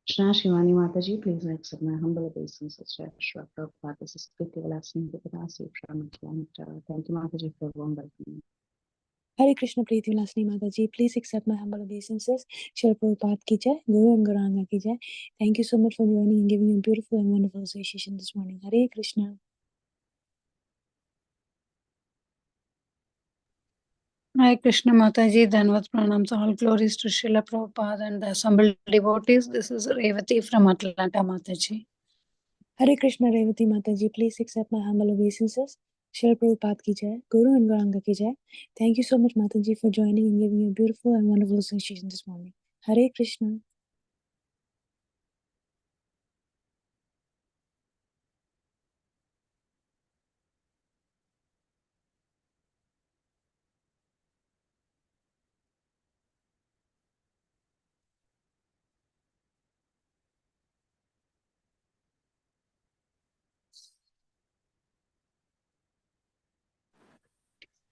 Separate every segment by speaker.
Speaker 1: Krishna Shivani Mataji, please accept my humble obeisances. Shri Prabhupada, this is Kriti Vilasini Vipadasi from Atlanta. Thank you, Mataji, for warm welcome.
Speaker 2: Hare Krishna Preeti Vilasini Mataji, please accept my humble obeisances. Shri Prabhupada ki jai, Guru and Gauranga ki jai. Thank you so much for joining and giving a beautiful and wonderful association this morning. Hare Krishna.
Speaker 3: Hare Krishna Mataji, Dhanvat Pranams, all glories to Srila Prabhupada and the assembled devotees. This is Revati from Atlanta Mataji.
Speaker 2: Hare Krishna Revati Mataji, please accept my humble obeisances. Shri Prabhupada ki jai, Guru and Gauranga ki jai. Thank you so much Mataji for joining and giving a beautiful and wonderful association this morning. Hare Krishna.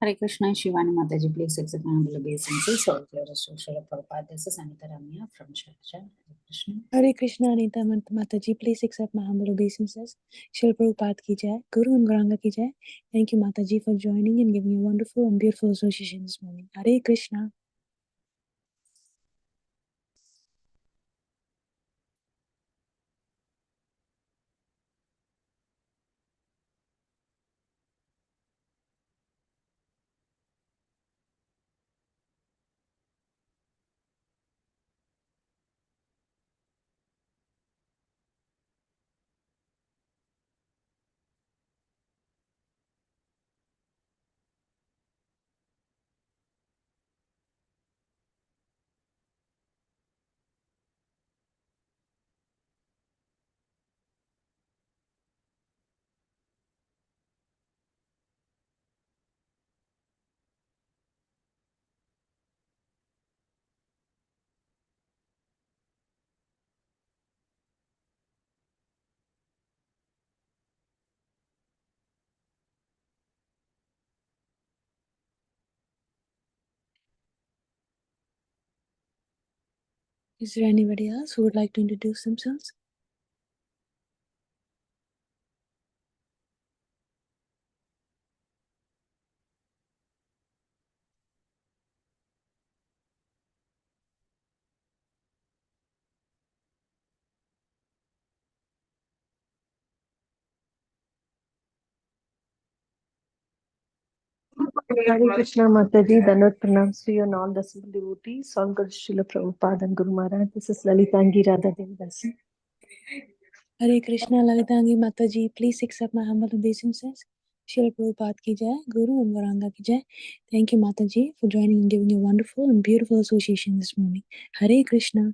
Speaker 4: Hare Krishna, Shivani Mataji, please accept my humble obeisances. All glories to Srila Prabhupada. This is Anita Ramya from Sharjah. Hare Krishna.
Speaker 2: Hare Krishna Anita Mataji, please accept my humble obeisances. Shri Prabhupada ki jai, Guru and Gauranga ki jai. Thank you Mataji for joining and giving a wonderful and beautiful association this morning. Hare Krishna. Is there anybody else who would like to introduce themselves?
Speaker 5: Hare Krishna Mataji, Dhanvat Pranams to you and all the civil devotees, all good Srila Prabhupada and Guru Maharaj. This is Lalitangi Radha Devdasi.
Speaker 2: Hare Krishna Lalitangi Mataji, please accept my humble obeisances. Shri Prabhupada ki jai, Guru and Gauranga ki jai. Thank you Mataji for joining and giving a wonderful and beautiful association this morning. Hare Krishna.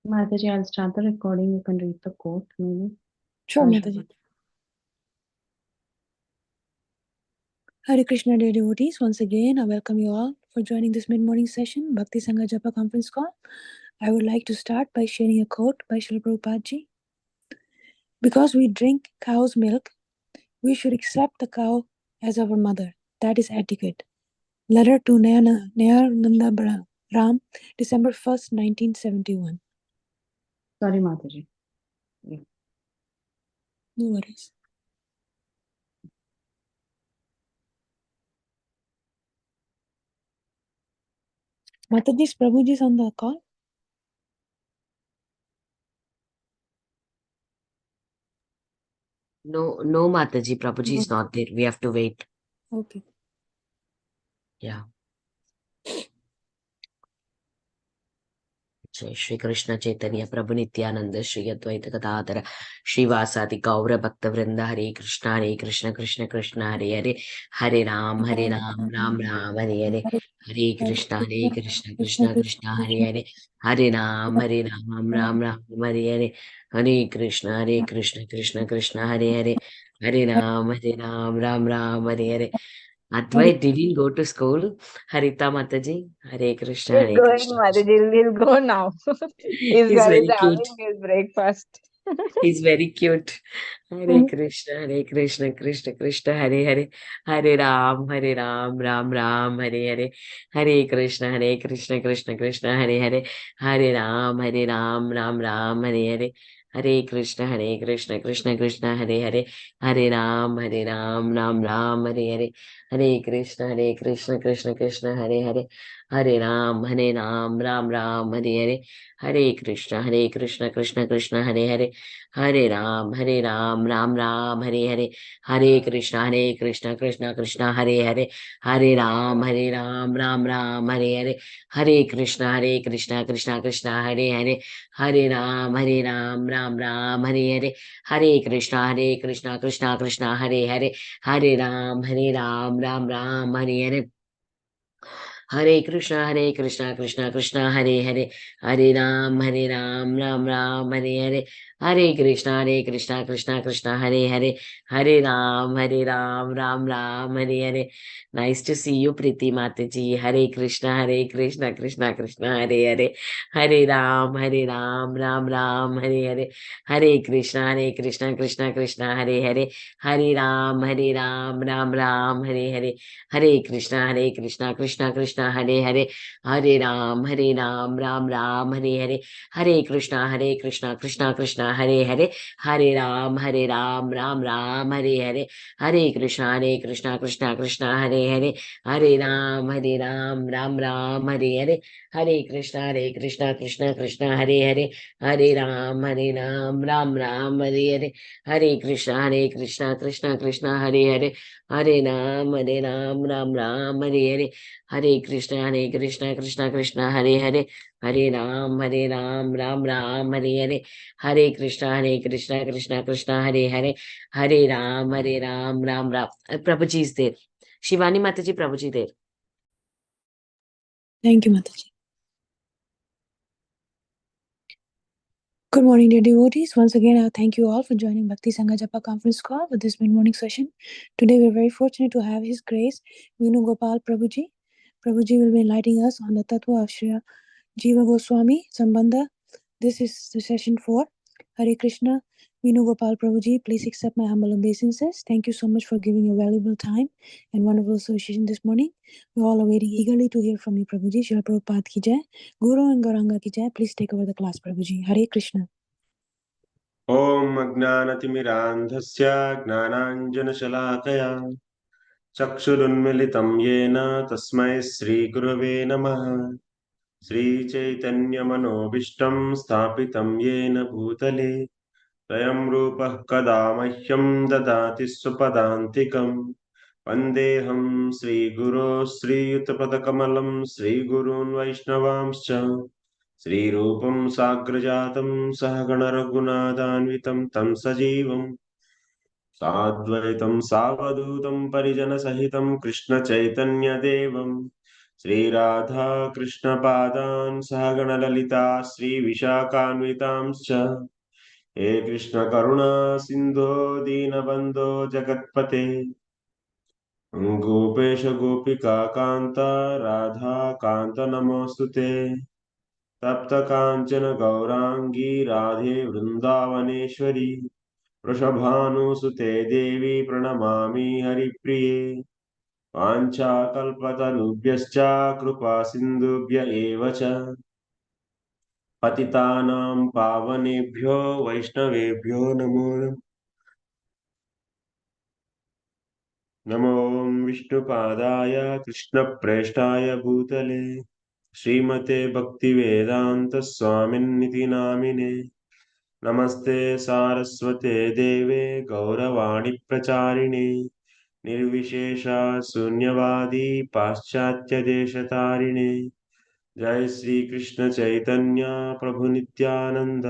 Speaker 1: Mataji, I'll start the recording. You can read the quote, maybe.
Speaker 2: Sure Mataji. Hare Krishna, dear devotees. Once again, I welcome you all for joining this mid-morning session, Bhakti Sangha Japa conference call. I would like to start by sharing a quote by Srila Prabhupada Ji. Because we drink cow's milk, we should accept the cow as our mother. That is etiquette. Letter to Nayananda Ram, December 1st, 1971.
Speaker 1: Sorry, Mataji. Yeah.
Speaker 2: No worries. Mataji's Prabhuji is on the call.
Speaker 6: No, Mataji. Prabhuji is not there. We have to wait.
Speaker 2: Okay.
Speaker 6: Yeah. जय श्री कृष्ण चैतन्य प्रभु नित्यानंद श्री अद्वैत गदाधर श्रीवासादि गौर भक्त वृंद हरे Krishna Krishna Krishna Hare Hare Hare Ram Ram Ram Hare Hare Hare Krishna Krishna Krishna Hare Hare Hare Ram Ram Ram Hare Hare Hare Krishna Krishna Krishna Hare Hare Hare Ram Ram Ram Hare Hare Advait didn't go to school. Harita Mataji, Hare Krishna,
Speaker 7: He's
Speaker 6: Hare
Speaker 7: going,
Speaker 6: Krishna.
Speaker 7: Mataji. He'll go now. He's
Speaker 6: He's very cute.
Speaker 7: having his breakfast.
Speaker 6: He's very cute. Hare Krishna, Krishna Krishna, Hare Hare, Hare Ram, Ram Ram, Hare Hare, Hare Krishna, Krishna Krishna, Hare Hare, Hare Ram, Ram Ram, Hare Hare. Hare Krishna, Krishna Krishna, Hare Hare, Hare Ram, Ram Ram, Hare Hare, Hare Krishna, Krishna Krishna, Hare Hare, Hare Ram, Ram Ram, Hare Hare, Hare Krishna, Krishna Krishna, Hare Hare, Hare Ram, Ram Ram, Hare Hare, Hare Krishna, Krishna Krishna, Hare Hare, Hare Ram, Ram Ram, Hare Hare, Hare Krishna, Krishna Krishna, Hare Hare, Hare Ram, Ram Ram, Hare Hare, Hare Krishna, Krishna Krishna, Hare Hare, Hare Ram, Ram Ram, Hare Hare. Hare Krishna, Krishna Krishna, Hare Hare, Hare Ram, Ram Ram, Hare Hare, Hare Krishna, Krishna Krishna, Hare Hare, Hare Ram, Ram Ram, Hare Hare. Nice to see you, Priti Mataji. Hare Krishna, Krishna Krishna, Hare Hare, Hare Ram, Ram Ram, Hare Hare, Hare Krishna, Krishna Krishna, Hare Hare, Hare Ram, Ram Ram, Hare Hare. Hare Krishna, Krishna Krishna, Hare Hare, Hare Ram, Ram Ram, Hare Hare, Hare Krishna, Krishna Krishna, Hare Hare, Hare Ram, Ram Ram, Hare Hare, Hare Krishna, Krishna Krishna, Hare Hare, Hare Ram, Ram Ram, Hare Hare, Hare Krishna, Krishna Krishna, Hare Hare, Hare Ram, Ram Ram, Hare Hare, Hare Krishna, Krishna Krishna, Hare Hare, Hare Ram, Ram Ram, Hare Hare, Hare Krishna, Krishna Krishna, Hare Hare, Hare Ram, Ram Ram, Hare Hare, Hare Krishna, Krishna Krishna, Hare Hare, Hare Ram, Ram Ram. Prabhuji is there. Shivani Mataji, Prabhuji there.
Speaker 2: Thank you, Mataji. Good morning, dear devotees. Once again, I thank you all for joining Bhakti Sangha Japa conference call for this mid-morning session. Today, we are very fortunate to have His Grace, Venu Gopal Prabhuji. Prabhuji will be enlightening us on the Tattva of Shri Jiva Goswami Sambandha. This is the session 4. Hare Krishna, Venu Gopal Prabhuji, please accept my humble obeisances. Thank you so much for giving your valuable time and wonderful association this morning. We all are waiting eagerly to hear from you, Prabhuji. Srila Prabhupada ki jai. Guru and Gauranga ki jai. Please take over the class, Prabhuji. Hare Krishna.
Speaker 8: ॐ अज्ञानतिमिरान्धस्य ज्ञानाञ्जनशलाकया चक्षुरुन्मिलितं येन तस्मै श्रीगुरवे नमः। श्रीचैतन्यमनोभीष्टं स्थापितं येन भूतले स्वयं रूपः कदा मह्यं ददाति स्वपदान्तिकम्। वन्देऽहं श्रीगुरो श्रीयुतपदकमलं श्रीगुरून् वैष्णवांश्च श्रीरूपं साग्रजातं सहगण रघुनाथान्वितं तं सजीवं साद्वैतं सावधूतं परिजनसहितं कृष्णचैतन्यदेवं श्रीराधा कृष्णपादान् सहगण ललिता श्रीविशाखान्वितांश्च हे कृष्ण करुणा सिन्धो दीनबन्धो जगत्पते गोपेश गोपिका कांता राधा कांत नमोस्तुते तप्त कांचन गौरांगी राधे वृंदावनेश्वरी वृषभानुसुते देवी प्रणमामि हरिप्रिये वाञ्छाकल्पतरुभ्यश्च कृपा सिन्धुभ्य एव च पतितानां पावनेभ्यो वैष्णवेभ्यो नमो विष्णुपादाय कृष्णप्रेष्ठाय भूतले श्रीमते भक्तिवेदान्त स्वामिन्निति नामिने नमस्ते सारस्वते देवे गौरवाणी प्रचारिणे निर्विशेषा शून्यवादी पाश्चात्य देशतारिणे जय श्री कृष्ण चैतन्य प्रभु नित्यानंद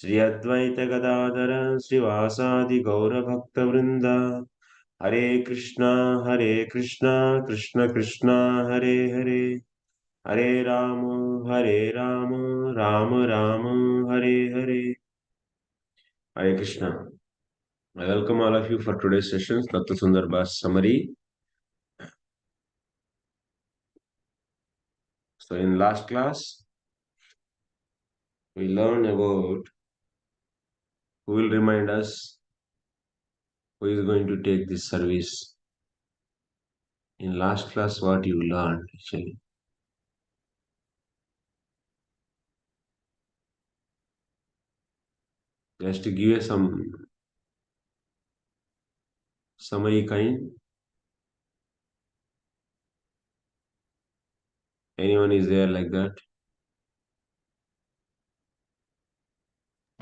Speaker 8: श्री अद्वैत गदाधर श्रीवासादि गौर भक्त वृंद हरे Krishna Krishna Krishna Hare Hare Hare Ram Ram Ram Hare Hare Hare Krishna I welcome all of you for today's session, Dr. Sandarbha's summary. So in last class, we learned about who will remind us who is going to take this service. In last class, what you learned actually. Just to give you some summary kind. Anyone is there like that?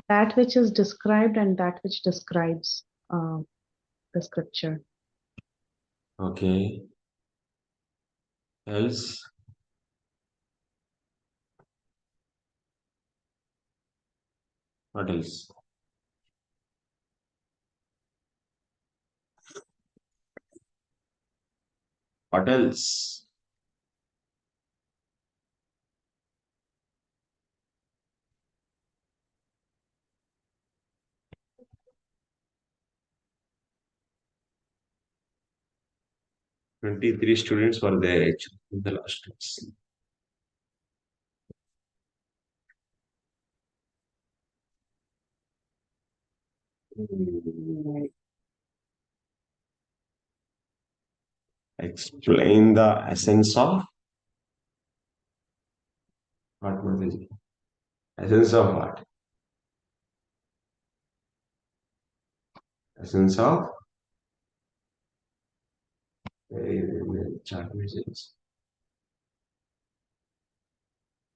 Speaker 1: That which is described and that which describes the scripture.
Speaker 8: Okay. Else? What else? What else? "23 students were there actually in the last class. Explain the essence of what, Mataji? Essence of what? Essence of chart messages.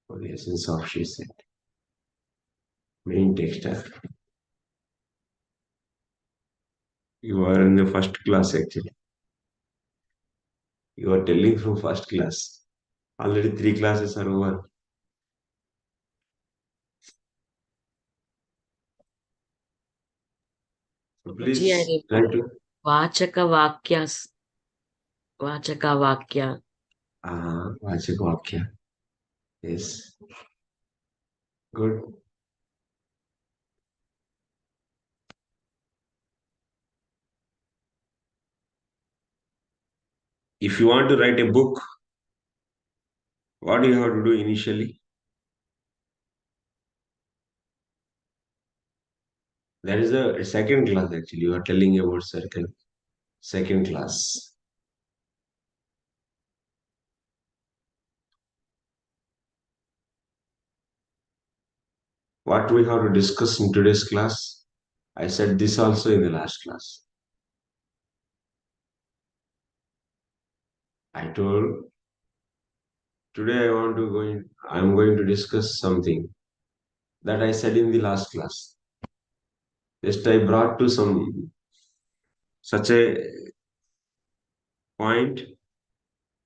Speaker 8: For the essence of, she said. Main text. You are in the first class actually. You are telling from first class. Already 3 classes are over. So please try to.
Speaker 6: Vachaka Vakyas. Vachaka Vakya.
Speaker 8: Vachaka Vakya. Yes. Good. If you want to write a book, what do you have to do initially? There is a second class actually. You are telling about circle. Second class. What we have to discuss in today's class? I said this also in the last class. I told today I'm going to discuss something that I said in the last class. Just I brought to such a point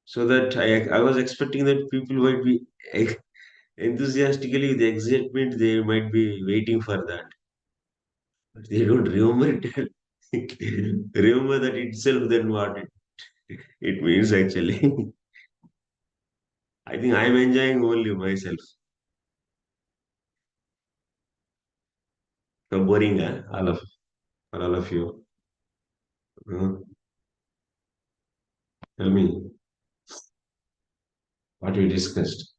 Speaker 8: so that I was expecting that people might be enthusiastically with excitement, they might be waiting for that. But they don't remember it. Remember that itself, then what it means actually. I think I'm enjoying only myself. So boring, all of for all of you. Tell me what we discussed.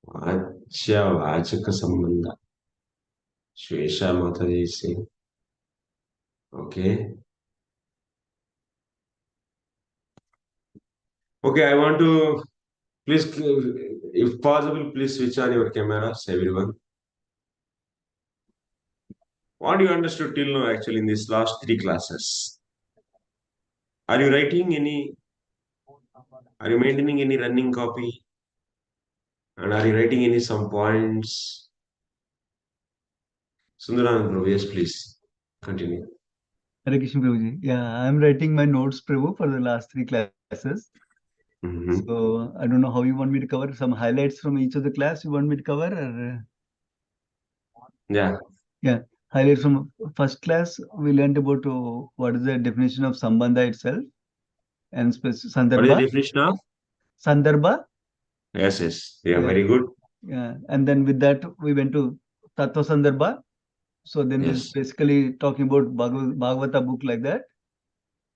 Speaker 8: वाच्य वाचक संबंध. Shwesha Mataji saying. Okay. Okay, I want to please, if possible, please switch on your cameras, everyone. What you understood till now actually in these last 3 classes? Are you writing any? Are you maintaining any running copy? And are you writing any some points? Sundaran Prabhu, yes, please continue.
Speaker 9: Hare Krishna Prabhuji. Yeah, I'm writing my notes, Prabhu, for the last 3 classes. So I don't know how you want me to cover some highlights from each of the class you want me to cover, or yeah, highlights from first class. We learned about what is the definition of sambandha itself and Sandarbha.
Speaker 8: What is the definition of
Speaker 9: Sandarbha?
Speaker 8: Yes. Yeah, very good.
Speaker 9: Yeah, and then with that we went to Tattva Sandarbha. So then this is basically talking about Bhagavata book like that.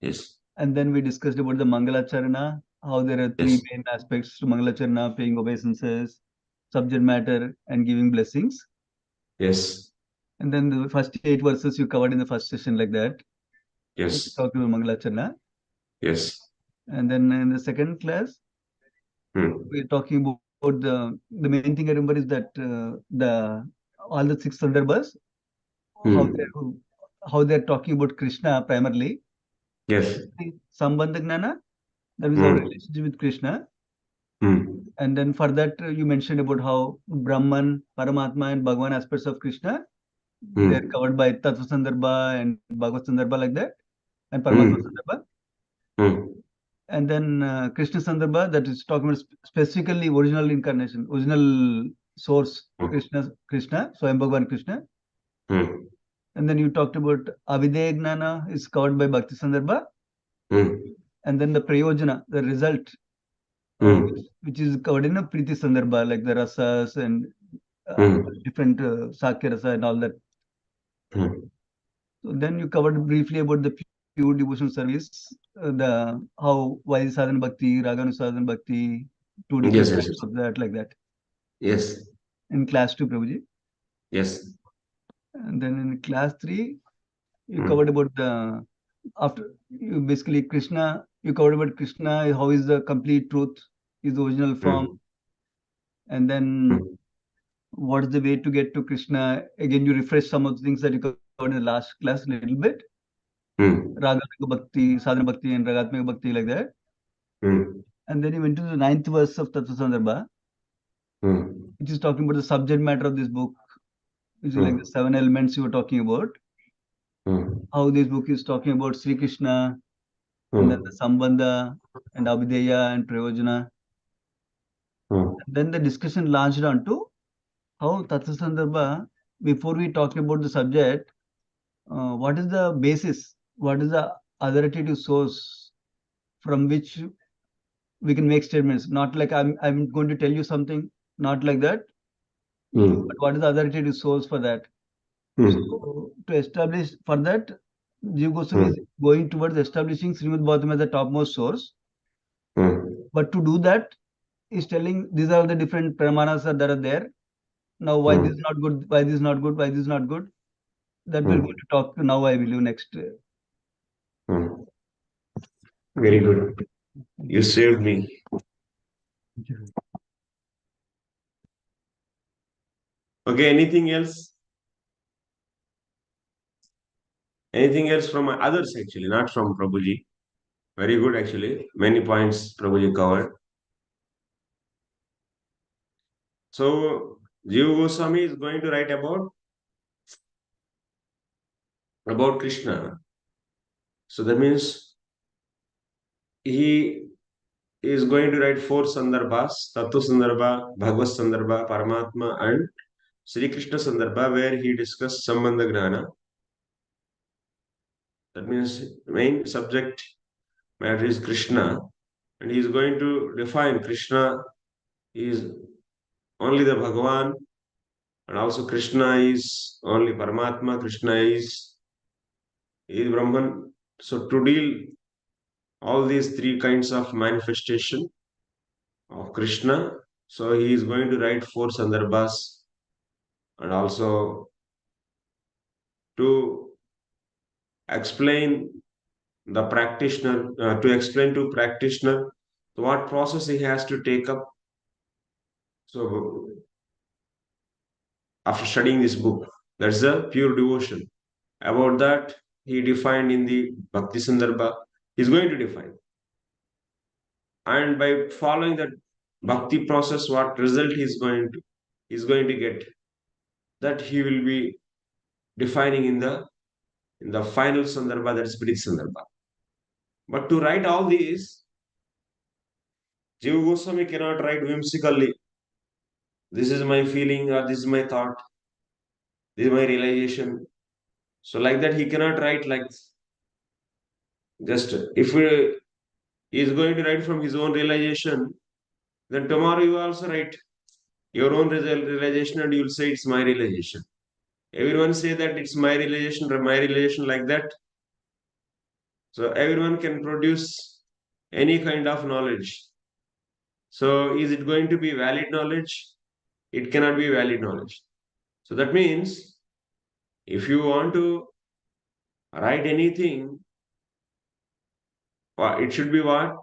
Speaker 8: Yes.
Speaker 9: And then we discussed about the Mangalacharana, how there are 3 main aspects to Mangalacharana: paying obeisances, subject matter, and giving blessings.
Speaker 8: Yes.
Speaker 9: And then the first 8 verses you covered in the first session like that.
Speaker 8: Yes.
Speaker 9: We talked about Mangalacharana.
Speaker 8: Yes.
Speaker 9: And then in the second class, we're talking about the main thing I remember is that all the 6 Sandarbhas, how they're talking about Krishna primarily.
Speaker 8: Yes.
Speaker 9: Sambandha Gnana, that is our relationship with Krishna. And then for that, you mentioned about how Brahman, Paramatma, and Bhagavan aspects of Krishna, they're covered by Tattva Sandarbha and Bhagavad Sandarbha like that, and Paramatma Sandarbha. And then Krishna Sandarbha, that is talking about specifically original incarnation, original source, Krishna, so I am Bhagavan Krishna. And then you talked about Avideya Gnana is covered by Bhakti Sandarbha. And then the Prayojana, the result, which is covered in a Priti Sandarbha, like the rasas and different Sakya rasa and all that. So then you covered briefly about the pure devotional service, why sadhana bhakti, raganu sadhana bhakti, 2 different types of that, like that.
Speaker 8: Yes.
Speaker 9: In class 2, Prabhuji.
Speaker 8: Yes.
Speaker 9: And then in class 3, you covered about after you basically Krishna, you covered about Krishna, how is the complete truth, is the original form. And then what is the way to get to Krishna? Again, you refresh some of the things that you covered in the last class a little bit. Ragatmika bhakti, sadhana bhakti, and ragatmika bhakti, like that. And then you went to the 9th verse of Tattva Sandarbha, which is talking about the subject matter of this book, which is like the 7 elements you were talking about. How this book is talking about Sri Krishna, and then the Sambandha, and Abhideya, and Prayojana. And then the discussion launched on to how Tattva Sandarbha, before we talk about the subject, what is the basis, what is the authoritative source from which we can make statements, not like I'm going to tell you something, not like that, but what is the authoritative source for that? So to establish for that, Jiva Goswami is going towards establishing Srimad Bhagavatam as the topmost source. But to do that, he's telling these are the different pramanas that are there. Now, why this is not good, why this is not good, why this is not good, that we're going to talk now, I believe, next.
Speaker 8: Very good. You saved me. Okay, anything else? Anything else from others actually, not from Prabhuji. Very good actually. Many points Prabhuji covered. So, Jiva Goswami is going to write about Krishna. So that means he is going to write 4 Sandarbhas: Tattva Sandarbha, Bhagavad Sandarbha, Paramatma, and Sri Krishna Sandarbha, where he discussed Sambandha Gnana. That means main subject matter is Krishna, and he is going to define Krishna is only the Bhagavan, and also Krishna is only Paramatma, Krishna is Brahman, So to deal all these three kinds of manifestation of Krishna, so he is going to write 4 Sandarbhas, and also to explain the practitioner, to explain to practitioner what process he has to take up. So after studying this book, that's a pure devotion. About that, he defined in the Bhakti Sandarbha. He's going to define. And by following that bhakti process, what result he's going to get, that he will be defining in the final Sandarbha, that is Spirit Sandarbha. But to write all these, Jiva Goswami cannot write whimsically. This is my feeling, or this is my thought, this is my realization. So like that, he cannot write like just if he is going to write from his own realization, then tomorrow you also write your own realization and you will say it's my realization. Everyone say that it's my realization like that. So everyone can produce any kind of knowledge. So is it going to be valid knowledge? It cannot be valid knowledge. So that means if you want to write anything, it should be what?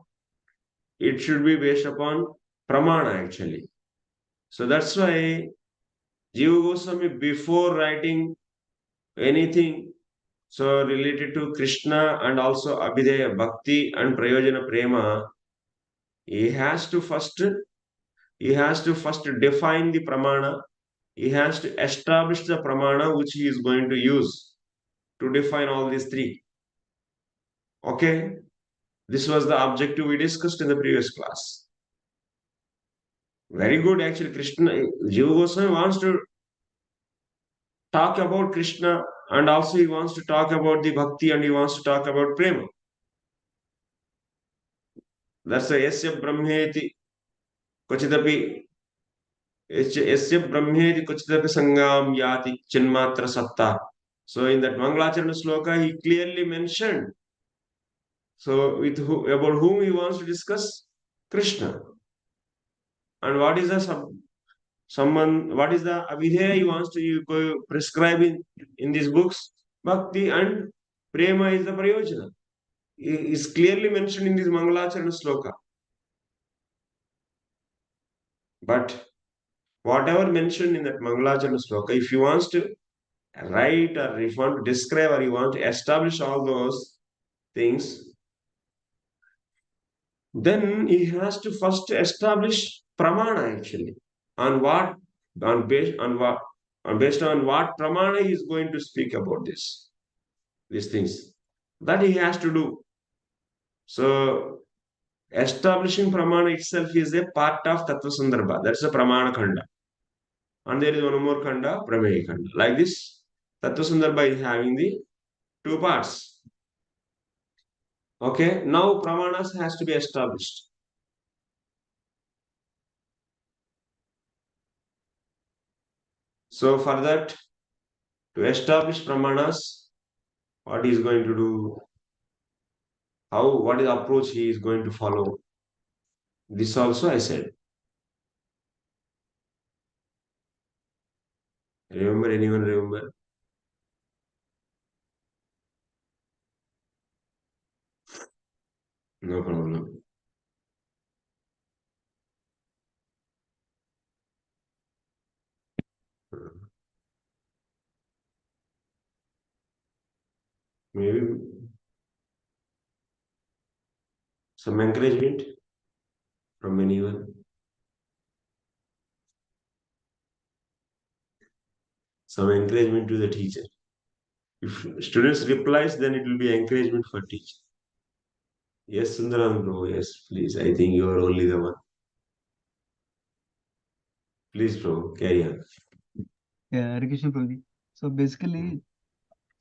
Speaker 8: It should be based upon pramana actually. So that's why Jiva Goswami, before writing anything so related to Krishna and also Abhidheya Bhakti and Prayojana Prema, he has to first define the pramana. He has to establish the pramana which he is going to use to define all these three. Okay, this was the objective we discussed in the previous class. Very good, actually. Krishna, Jiva Goswami wants to talk about Krishna, and also he wants to talk about the bhakti, and he wants to talk about prema. That's a yasya brahmeti kvachitapi yasya brahmeti kvachitapi sangam yati chinmatra satta. So in that Mangalacharana sloka, he clearly mentioned. So about whom he wants to discuss? Krishna. And what is the what is the Abhidheya he wants to prescribe in these books? Bhakti, and Prema is the Prayojana. Is clearly mentioned in this Mangalacharana sloka. But whatever mentioned in that Mangalacharana sloka, if he wants to write, or if you want to describe, or you want to establish all those things, then he has to first establish pramana actually. Based on what pramana he is going to speak about these things. That he has to do. So establishing pramana itself is a part of Tattva Sandarbha. That's a pramana khanda. And there is one more khanda, Prameya khanda. Like this, Tattva Sandarbha is having the 2 parts. Okay, now pramanas has to be established. So for that, to establish pramanas, what he is going to do, what is the approach he is going to follow. This also I said. Remember, anyone remember? No problem. Maybe some encouragement from anyone. Some encouragement to the teacher. If students replies, then it will be encouragement for teacher. Yes, Sundaram bro. Yes, please. I think you are only the one. Please, bro, carry on.
Speaker 9: Yeah, Hare Krishna Prabhuji. So basically,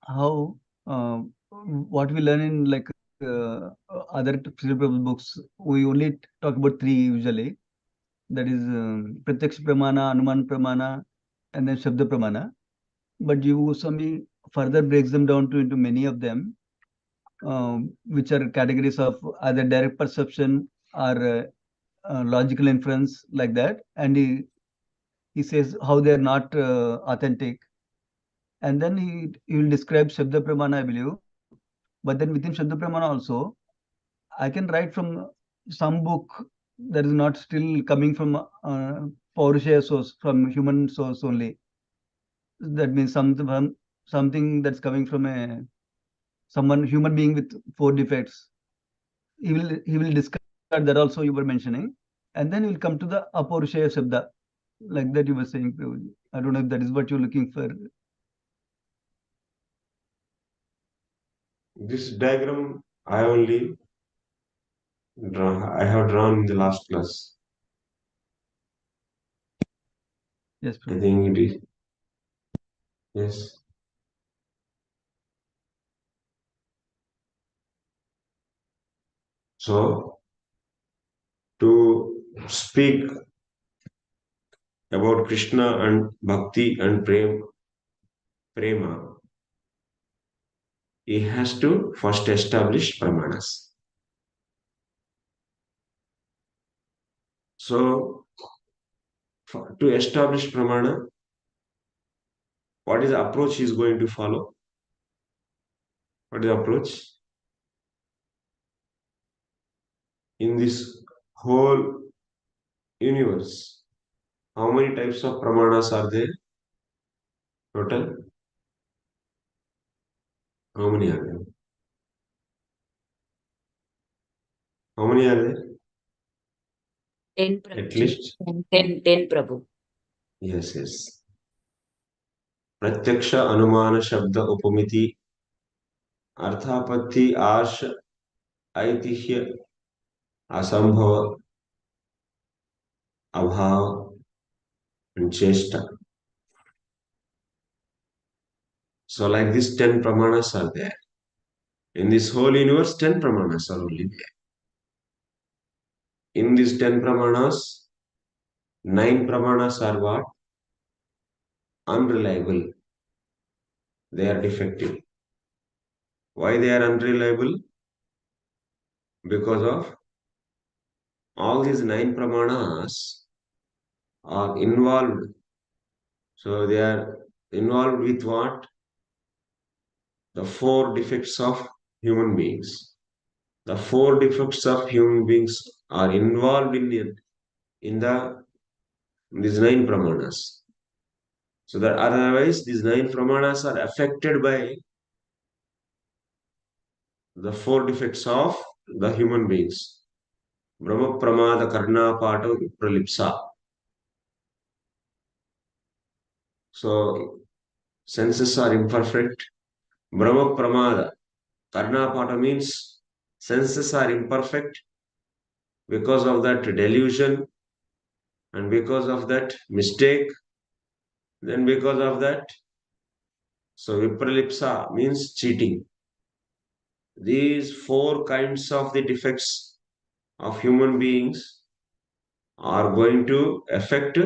Speaker 9: how what we learn in like other Srila Prabhupada books, we only talk about 3 usually. That is Pratyaksha Pramana, Anuman Pramana, and then Shabda Pramana. But Jiva Goswami further breaks them down into many of them. which are categories of either direct perception or logical inference, like that. And he says how they are not authentic. And then he will describe Shabda Pramana, I believe. But then within Shabda Pramana also, I can write from some book that is not still coming from Paurushaya source, from human source only. That means something that's coming from someone human being with 4 defects. He will discard that also, you were mentioning, and then he will come to the Apaurushaya Shabda, like that you were saying, Prabhuji. I don't know if that is what you're looking for.
Speaker 8: This diagram I have drawn in the last class.
Speaker 9: Yes,
Speaker 8: I
Speaker 9: Prabhuji.
Speaker 8: think it is. Yes. So, to speak about Krishna and Bhakti and Prema, he has to first establish Pramanas. So, to establish Pramana, what is the approach he is going to follow? What is the approach? In this whole universe, how many types of Pramanas are there? Total? How many are there? How many are there?
Speaker 6: 10
Speaker 8: At
Speaker 6: Prabhu.
Speaker 8: least?
Speaker 6: 10 Prabhu.
Speaker 8: Yes. प्रत्यक्ष अनुमान शब्द उपमिति अर्थापत्ति आर्ष ऐतिह्य असंभव अभाव and chesta. So like this 10 pramanas are there. In this whole universe 10 pramanas are only there. In these 10 pramanas, 9 pramanas are what? Unreliable. They are defective. Why they are unreliable? Because of all these 9 pramanas are involved. So they are involved with what? The 4 defects of human beings. The 4 defects of human beings are involved in these 9 pramanas. So that otherwise these 9 pramanas are affected by the 4 defects of the human beings. Brahma pramada karna pata pralipsa. So senses are imperfect. Brahma pramada karna pata means senses are imperfect because of that delusion and because of that mistake. Then because of that, so vipralipsa means cheating. These 4 kinds of the defects of human beings are going to affect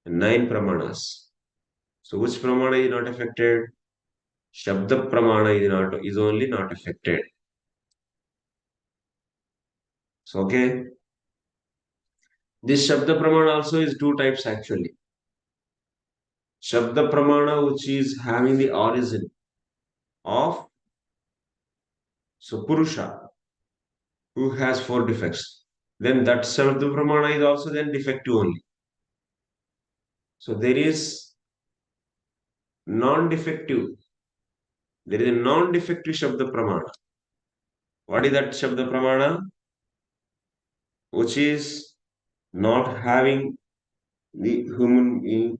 Speaker 8: 9 pramanas. So which pramana is not affected? Shabda pramana is only not affected. So okay. This Shabda pramana also is 2 types actually. Shabda pramana which is having the origin of Purusha who has 4 defects. Then that Shabda pramana is also then defective only. So there is non-defective. There is a non-defective Shabda pramana. What is that Shabda pramana? Which is not having the human being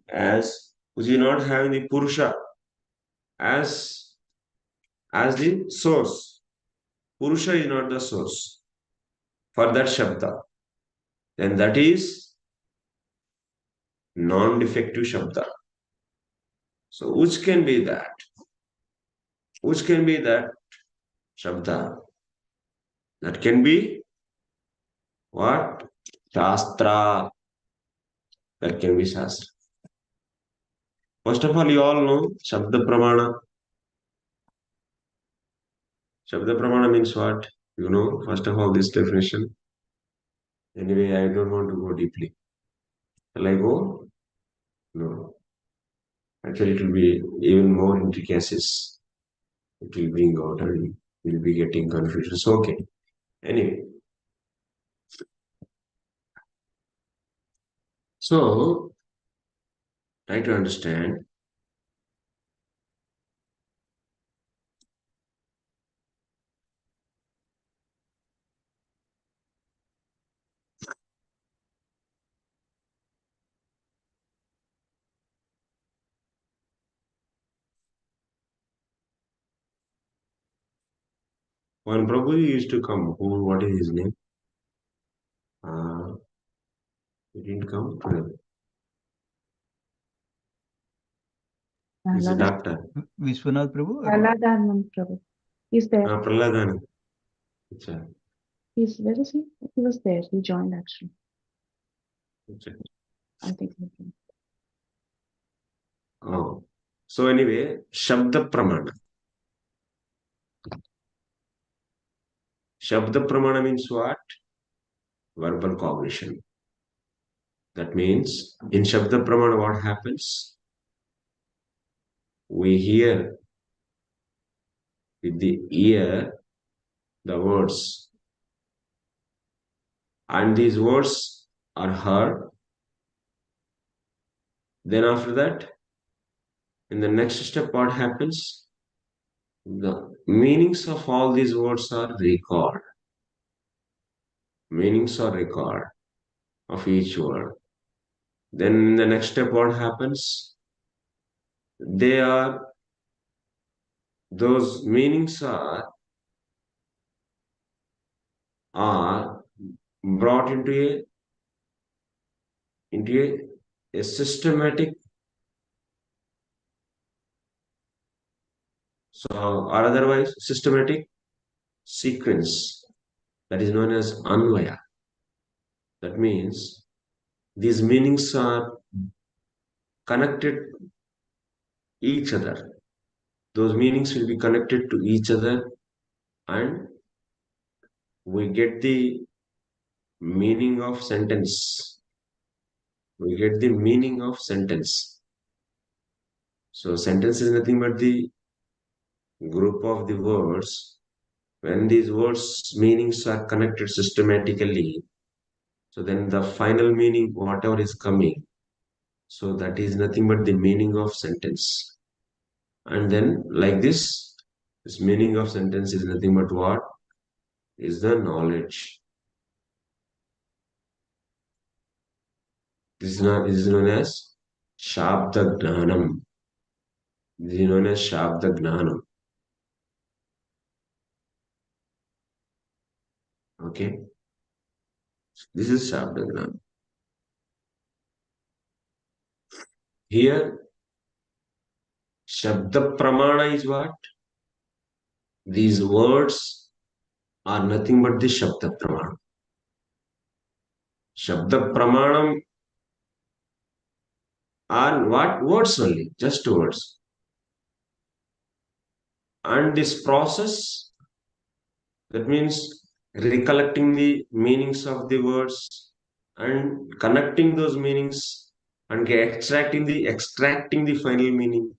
Speaker 8: which is not having the Purusha as the source. Purusha is not the source for that Shabda. Then that is non-defective Shabda. So which can be that? Which can be that Shabda? That can be what? Shastra. That can be Shastra. First of all, you all know Shabda Pramana. Shabda Pramana means what? You know, first of all, this definition. Anyway, I don't want to go deeply. Shall I go? No. Actually, it will be even more intricacies. It will bring out and we'll be getting confused. It's okay. Anyway, so try to understand. One Prabhu used to come. What is his name? He didn't come today. He's a doctor.
Speaker 9: Vishwanath Prabhu?
Speaker 1: Prahladanand Prabhu. He's there.
Speaker 8: Prahladan. Achha.
Speaker 1: Where is he? He was there. He joined actually.
Speaker 8: Achha.
Speaker 1: I think.
Speaker 8: Oh. So anyway, Shabda Pramana. Shabda Pramana means what? Verbal cognition. That means in Shabda Pramana what happens? We hear with the ear the words. And these words are heard. Then after that, in the next step, what happens? The meanings of all these words are recalled. Meanings are recalled of each word. Then in the next step, what happens? Those meanings are brought into a systematic, or otherwise systematic sequence that is known as Anvaya. That means these meanings are connected each other. Those meanings will be connected to each other and we get the meaning of sentence. We get the meaning of sentence. So sentence is nothing but the group of the words. When these words meanings are connected systematically, so then the final meaning, whatever is coming, so that is nothing but the meaning of sentence. And then like this meaning of sentence is nothing but what? Is the knowledge. This is known as Shabda Gnanam. This is known as Shabda Gnanam. Okay? This is Shabda Gnanam. Here, Shabda Pramana is what? These words are nothing but the Shabda Pramana. Shabda Pramanam are what? Words only, just words. And this process, that means recollecting the meanings of the words and connecting those meanings and extracting the final meaning.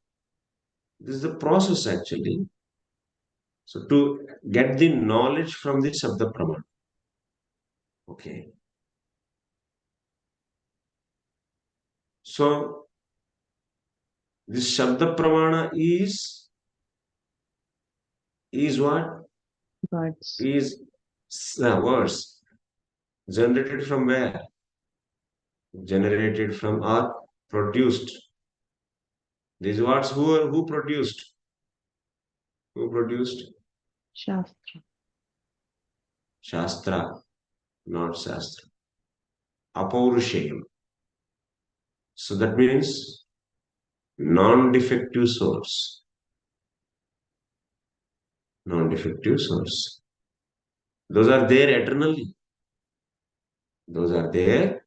Speaker 8: This is the process actually. So to get the knowledge from the Shabda Pramana. Okay. So this Shabda Pramana is what?
Speaker 1: Words.
Speaker 8: Is words. Generated from where? Generated from or produced. These words who produced? Who produced?
Speaker 1: Shastra.
Speaker 8: Shastra, not Shastra. Apaurushayam. So that means non-defective source. Non-defective source. Those are there eternally. Those are there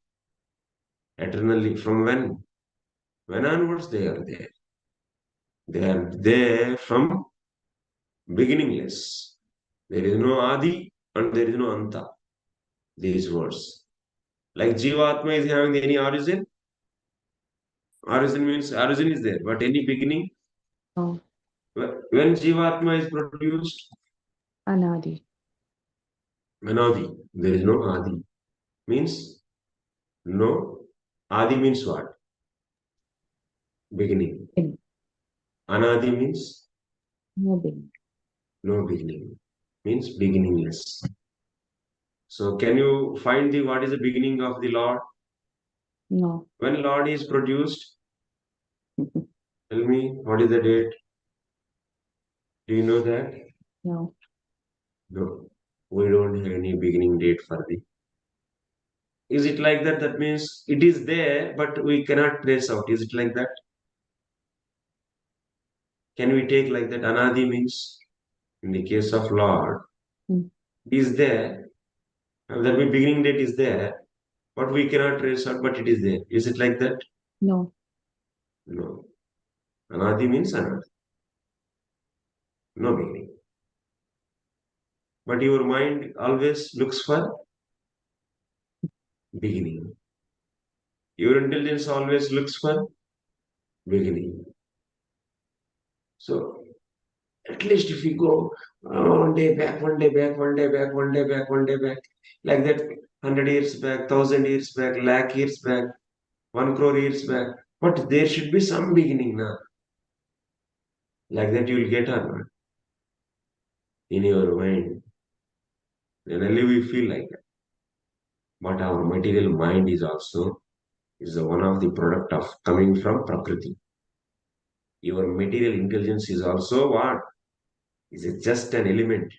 Speaker 8: eternally. From when? When onwards they are there. They are there from beginningless. There is no Adi and there is no Anta. These words. Like Jivatma is having any origin? Origin means origin is there, but any beginning?
Speaker 1: No.
Speaker 8: When Jivatma is produced?
Speaker 1: Anadi.
Speaker 8: Anadi. There is no Adi. Means no. Adi means what? Beginning.
Speaker 1: Beginning.
Speaker 8: Anadi means
Speaker 1: No beginning.
Speaker 8: no beginning. Means beginningless. So can you find the what is the beginning of the Lord?
Speaker 1: No.
Speaker 8: When Lord is produced, tell me what is the date? Do you know that?
Speaker 1: No.
Speaker 8: No. We don't have any beginning date for the. Is it like that? That means it is there, but we cannot trace out. Is it like that? Can we take like that? Anadi means in the case of Lord, is there. That means beginning date is there, but we cannot trace out, but it is there. Is it like that?
Speaker 1: No.
Speaker 8: No. Anadi means anadi. No beginning. But your mind always looks for beginning. Your intelligence always looks for beginning. So at least if we go one day back, one day back, one day back, one day back, one day back, like that, 100 years back, 1,000 years back, lakh years back, 1 crore years back, but there should be some beginning now. Like that you will get or not in your mind. Generally we feel like that. But our material mind is also one of the product of coming from Prakriti. Your material intelligence is also what? Is it just an element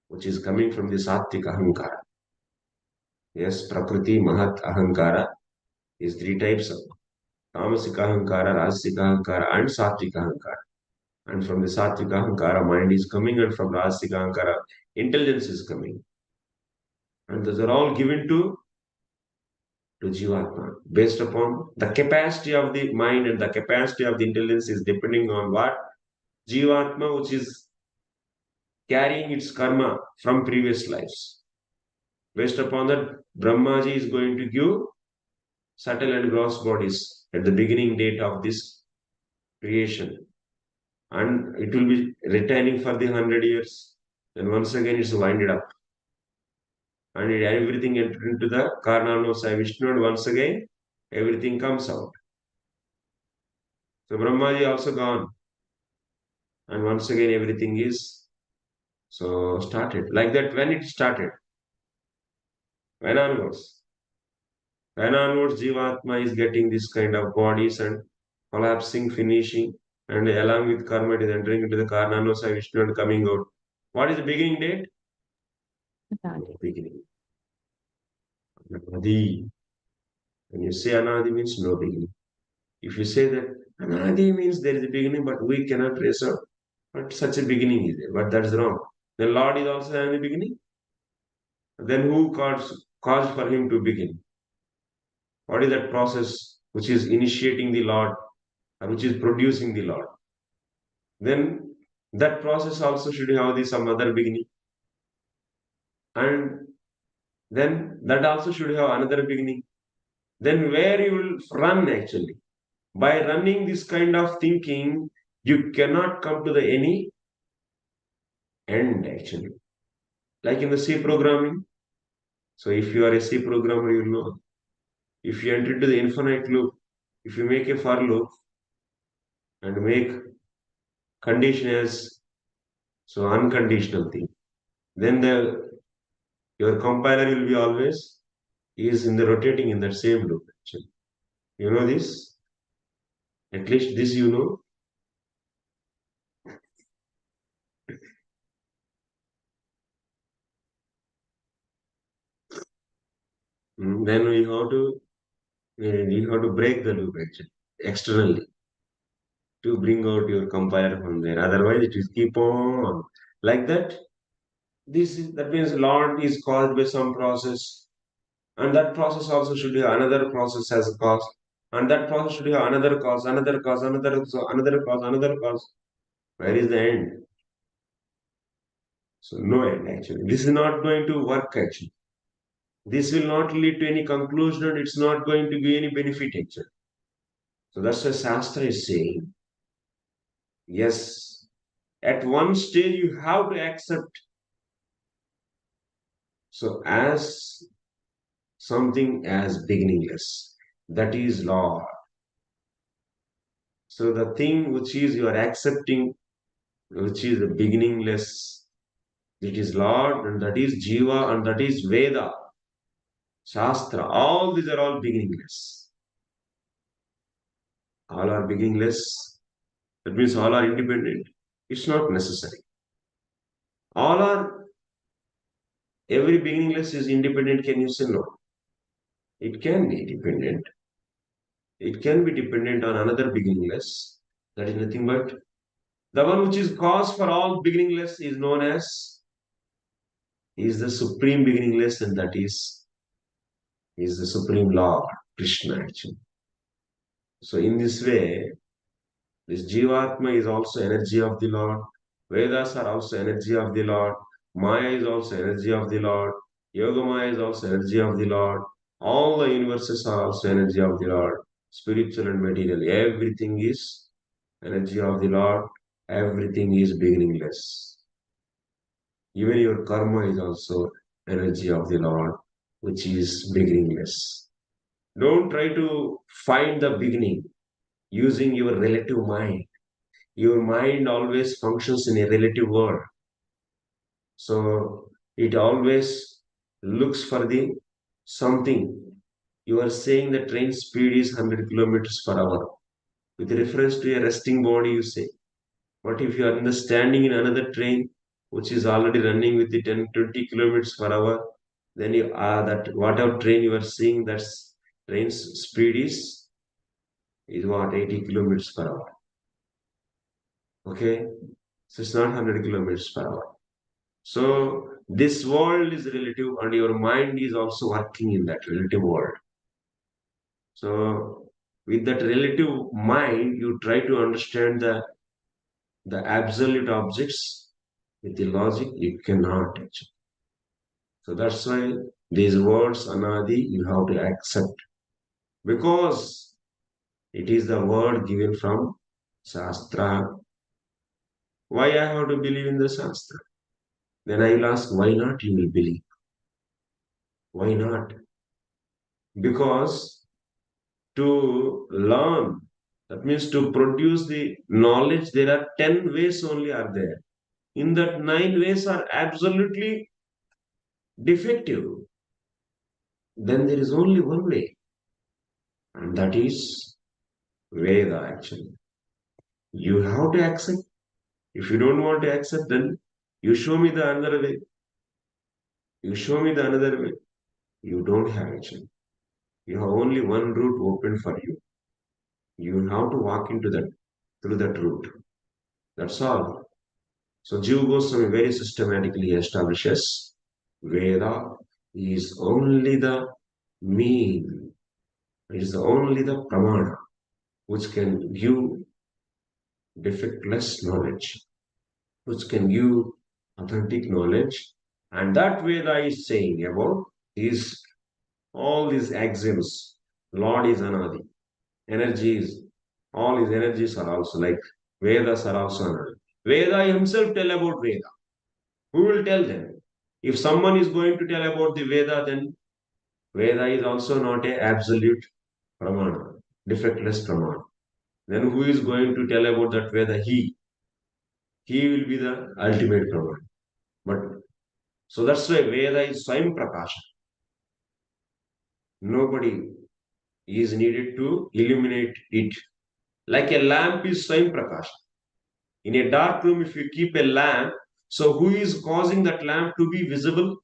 Speaker 8: which is coming from the Sattvic Ahankara. Yes, Prakriti, Mahat, Ahankara is 3 types of Tamasika Ahankara, Rajasika Ahankara, and Sattvic Ahankara. And from the Sattvic Ahankara, mind is coming, and from Rajasika Ahankara, intelligence is coming. And those are all given to Jivatma based upon the capacity of the mind and the capacity of the intelligence is depending on what? Jivatma, which is carrying its karma from previous lives. Based upon that, Brahmaji is going to give subtle and gross bodies at the beginning date of this creation. And it will be retaining for the 100 years. Then once again it's winded up. And everything entered into the Karnanasaya Vishnu, and once again everything comes out. So Brahmaji also gone. And once again everything is so started. Like that, when it started? When onwards? When onwards Jivatma is getting this kind of bodies and collapsing, finishing, and along with karma it is entering into the Karnanasaya Vishnu and coming out. What is the beginning date? No beginning. Anadi. When you say Anadi means no beginning. If you say that Anadi means there is a beginning, but we cannot trace out, but such a beginning is there. But that's wrong. The Lord is also having a beginning. Then who caused for him to begin? What is that process which is initiating the Lord, or which is producing the Lord? Then that process also should have some other beginning. And then that also should have another beginning. Then where you will run actually? By running this kind of thinking, you cannot come to the any end actually. Like in the C programming. So if you are a C programmer, you know. If you enter into the infinite loop, if you make a for loop and make condition as so unconditional thing, then your compiler will be always is in the rotating in that same loop actually. You know this? At least this you know. Then you have to break the loop actually externally to bring out your compiler from there. Otherwise, it will keep on like that. That means Lord is caused by some process, and that process also should have another process as a cause, and that process should have another cause, another cause, another cause, another cause, another cause. Where is the end? So no end actually. This is not going to work actually. This will not lead to any conclusion and it's not going to be any benefit actually. So that's what Shastra is saying. Yes, at one stage you have to accept. So as something as beginningless, that is Lord. So the thing which is you are accepting, which is the beginningless, it is Lord and that is Jiva and that is Veda, Shastra. All these are all beginningless. All are beginningless. That means all are independent. It's not necessary. All are, every beginningless is independent. Can you say no? It can be dependent. It can be dependent on another beginningless. That is nothing but the one which is cause for all beginningless is known as is the supreme beginningless, and that is the supreme Lord, Krishna actually. So in this way, this Jivatma is also energy of the Lord. Vedas are also energy of the Lord. Maya is also energy of the Lord. Yogamaya is also energy of the Lord. All the universes are also energy of the Lord. Spiritual and material. Everything is energy of the Lord. Everything is beginningless. Even your karma is also energy of the Lord, which is beginningless. Don't try to find the beginning using your relative mind. Your mind always functions in a relative world. So it always looks for the something. You are saying the train speed is 100 kilometers per hour. With reference to a resting body, you say. But if you are standing in another train, which is already running with the 10, 20 kilometers per hour, then you are that whatever train you are seeing, that's train's speed is what 80 kilometers per hour. Okay, so it's not 100 kilometers per hour. So this world is relative, and your mind is also working in that relative world. So with that relative mind, you try to understand the absolute objects. With the logic, you cannot actually. So that's why these words, Anadi, you have to accept. Because it is the word given from Shastra. Why I have to believe in the Shastra? Then I will ask, why not you will believe? Why not? Because to learn, that means to produce the knowledge, there are 10 ways only are there. In that 9 ways are absolutely defective. Then there is only one way. And that is Veda actually. You have to accept. If you don't want to accept, then you show me the another way. You show me the another way. You don't have actually. You have only one route open for you. You have to walk into that through that route. That's all. So Jiva Goswami very systematically establishes Veda is only the mean. It is only the pramana which can give defectless knowledge, which can give authentic knowledge. And that Veda is saying about is all these axioms. Lord is Anadi. Energies, all his energies are also like Vedas are also Anadi. Veda himself tell about Veda. Who will tell them? If someone is going to tell about the Veda, then Veda is also not a absolute pramana, defectless pramana. Then who is going to tell about that Veda? He. He will be the ultimate pramana. But so that's why Veda is Swayam Prakasha. Nobody is needed to illuminate it. Like a lamp is Swayam Prakasha. In a dark room, if you keep a lamp, so who is causing that lamp to be visible?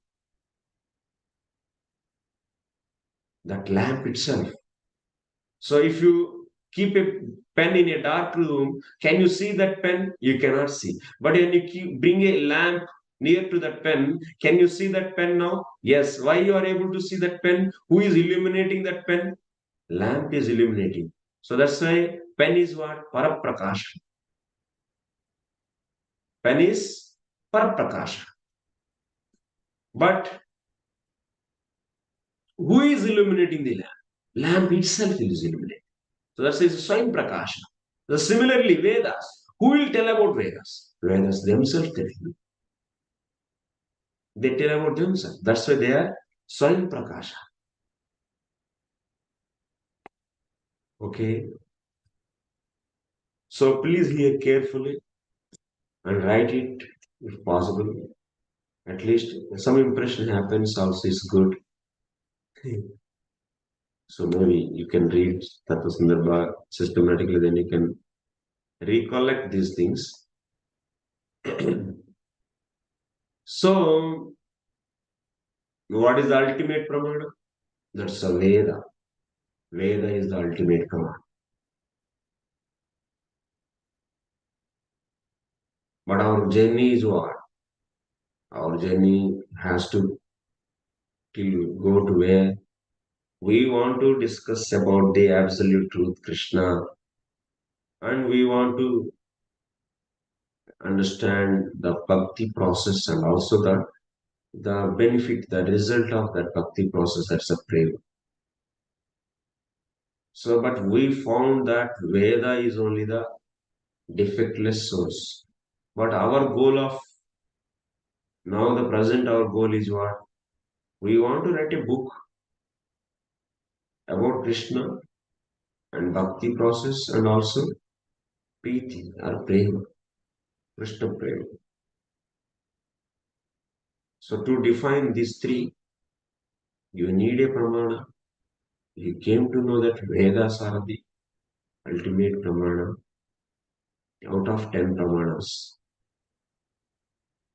Speaker 8: That lamp itself. So if you keep a pen in a dark room, can you see that pen? You cannot see. But when you bring a lamp near to that pen, can you see that pen now? Yes. Why you are able to see that pen? Who is illuminating that pen? Lamp is illuminating. So that's why pen is what? Paraprakasha. Pen is Paraprakasha. But who is illuminating the lamp? Lamp itself is illuminated. So that says Swayam Prakasha. So similarly, Vedas. Who will tell about Vedas? Vedas themselves tell you. They tell about themselves. That's why they are Swayam Prakasha. Okay. So please hear carefully and write it if possible. At least some impression happens also is good. So maybe you can read Tattva Sandarbha systematically, then you can recollect these things. So, what is the ultimate pramana? That's a Veda. Veda is the ultimate pramana. But our journey is what? Our journey has to go to where we want to discuss about the absolute truth, Krishna, and we want to understand the bhakti process and also the benefit, the result of that bhakti process, that's a prayer. So, but we found that Veda is only the defectless source. But our goal of now, the present, our goal is what? We want to write a book about Krishna and bhakti process and also Preeti or Prema, Krishna Prema. So, to define these three, you need a pramana. You came to know that Vedas are the ultimate pramana out of 10 pramanas.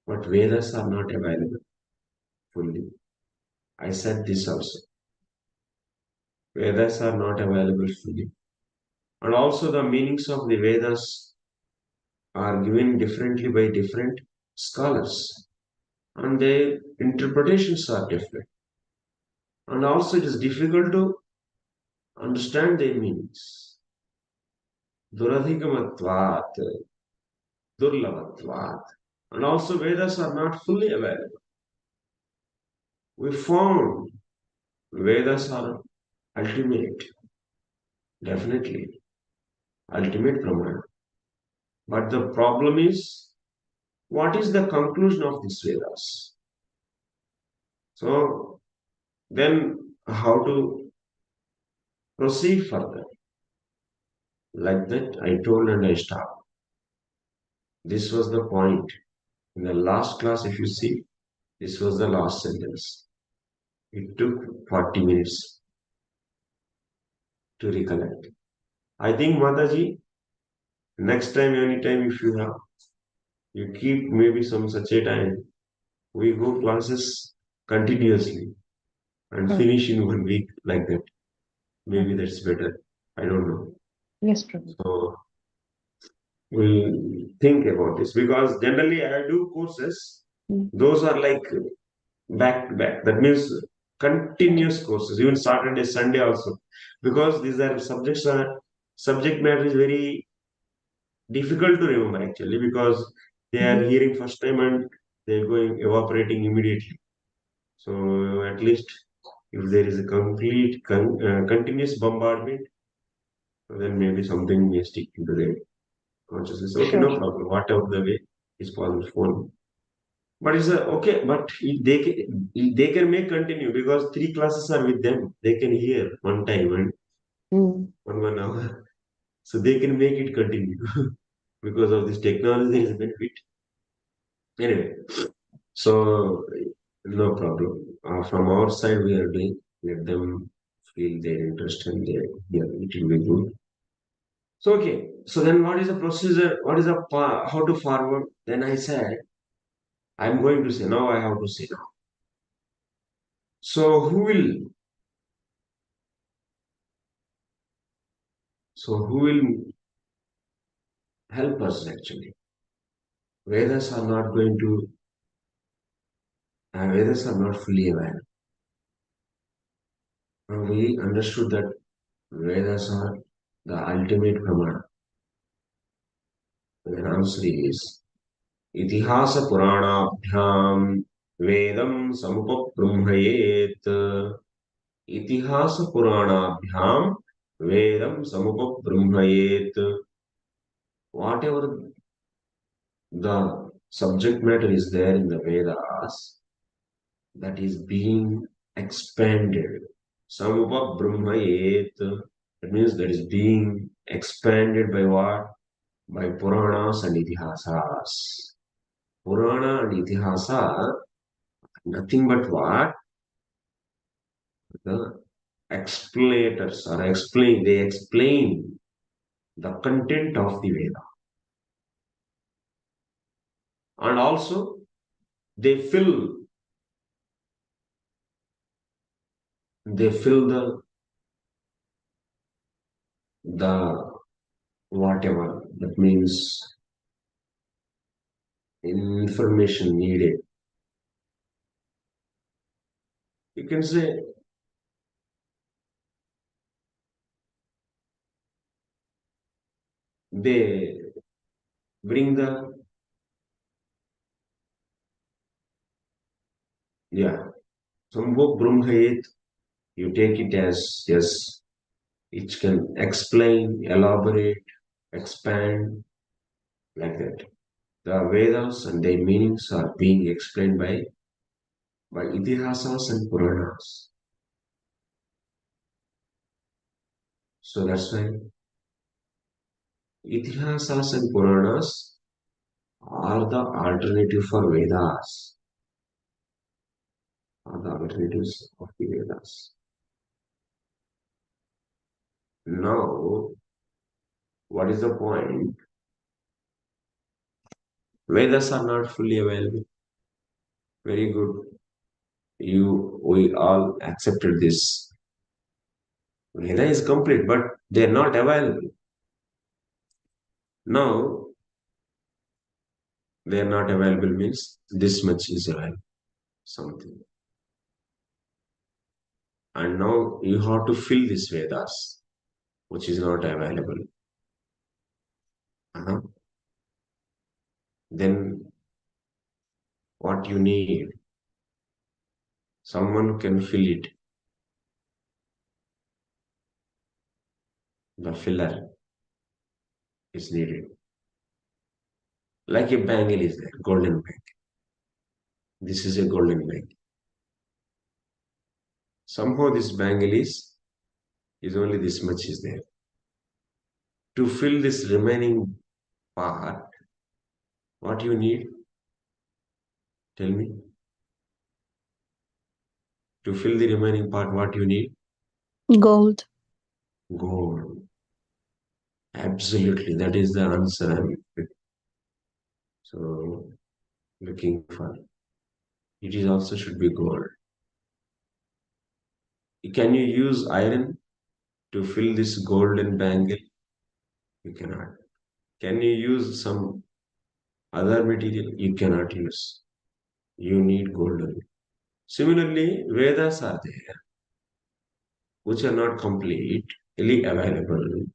Speaker 8: But Vedas are not available fully. I said this also. Vedas are not available fully. And also the meanings of the Vedas are given differently by different scholars. And their interpretations are different. And also it is difficult to understand their meanings. Duradhikamatvat, Durlavatvat. And also Vedas are not fully available. We found Vedas are ultimate, definitely, ultimate pramana. But the problem is, what is the conclusion of these Vedas? So, then how to proceed further? Like that, I told and I stopped. This was the point. In the last class, if you see, this was the last sentence. It took 40 minutes to recollect. I think, Mataji, next time, anytime, if you have, you keep maybe some such a time, we go classes continuously and finish in 1 week like that. Maybe that's better. I don't know.
Speaker 1: Yes, Prabhu.
Speaker 8: So, we'll think about this because generally I do courses. Those are like back to back. That means continuous courses, even Saturday, Sunday also. Because these are subject matter is very difficult to remember actually because they are hearing first time and they're going evaporating immediately. So at least if there is a complete continuous bombardment, then maybe something may stick into their consciousness. Okay,
Speaker 1: Sure.
Speaker 8: no problem. Whatever the way is possible for. But it's okay. But they can make continue because 3 classes are with them. They can hear one time and 1 hour, so they can make it continue because of this technology. There is a benefit. Anyway, so no problem. From our side, we are doing. Let them feel their interest and their it will be good. So okay. So then, what is the procedure? What is the how to forward? Then I said, I'm going to say now. I have to say now. So who will? So who will help us actually? Vedas are not going to. Vedas are not fully aware. And we understood that Vedas are the ultimate pramana. The answer is Itihasa Purana Bhyam Vedam samupabrumbhayet. Itihasa Puranabhyam Vedam samupabrumbhayet. Whatever the subject matter is there in the Vedas, that is being expanded. Samupabrumbhayet. That means that is being expanded by what? By Puranas and Itihasas. Purana and Itihasa, nothing but what? The explanators or they explain the content of the Veda. And also they fill the whatever that means information needed. You can say they bring the some book Brumhayet, you take it as yes, it can explain, elaborate, expand like that. The Vedas and their meanings are being explained by Itihasas and Puranas. So that's why Itihasas and Puranas are the alternative for Vedas, are the alternatives of the Vedas. Now, what is the point? Vedas are not fully available. Very good. We all accepted this. Veda is complete, but they are not available. Now, they are not available means this much is available. Something. And now you have to fill this Vedas, which is not available. Then what you need, someone can fill it. The filler is needed. Like a bangle is there, golden bangle. This is a golden bangle. Somehow this bangle is only this much is there. To fill this remaining part, what you need? Tell me. To fill the remaining part, what you need?
Speaker 2: Gold.
Speaker 8: Gold. Absolutely, that is the answer I'm looking for. It is also should be gold. Can you use iron to fill this golden bangle? You cannot. Can you use some other material? You cannot use. You need golden. Similarly, Vedas are there, which are not completely available.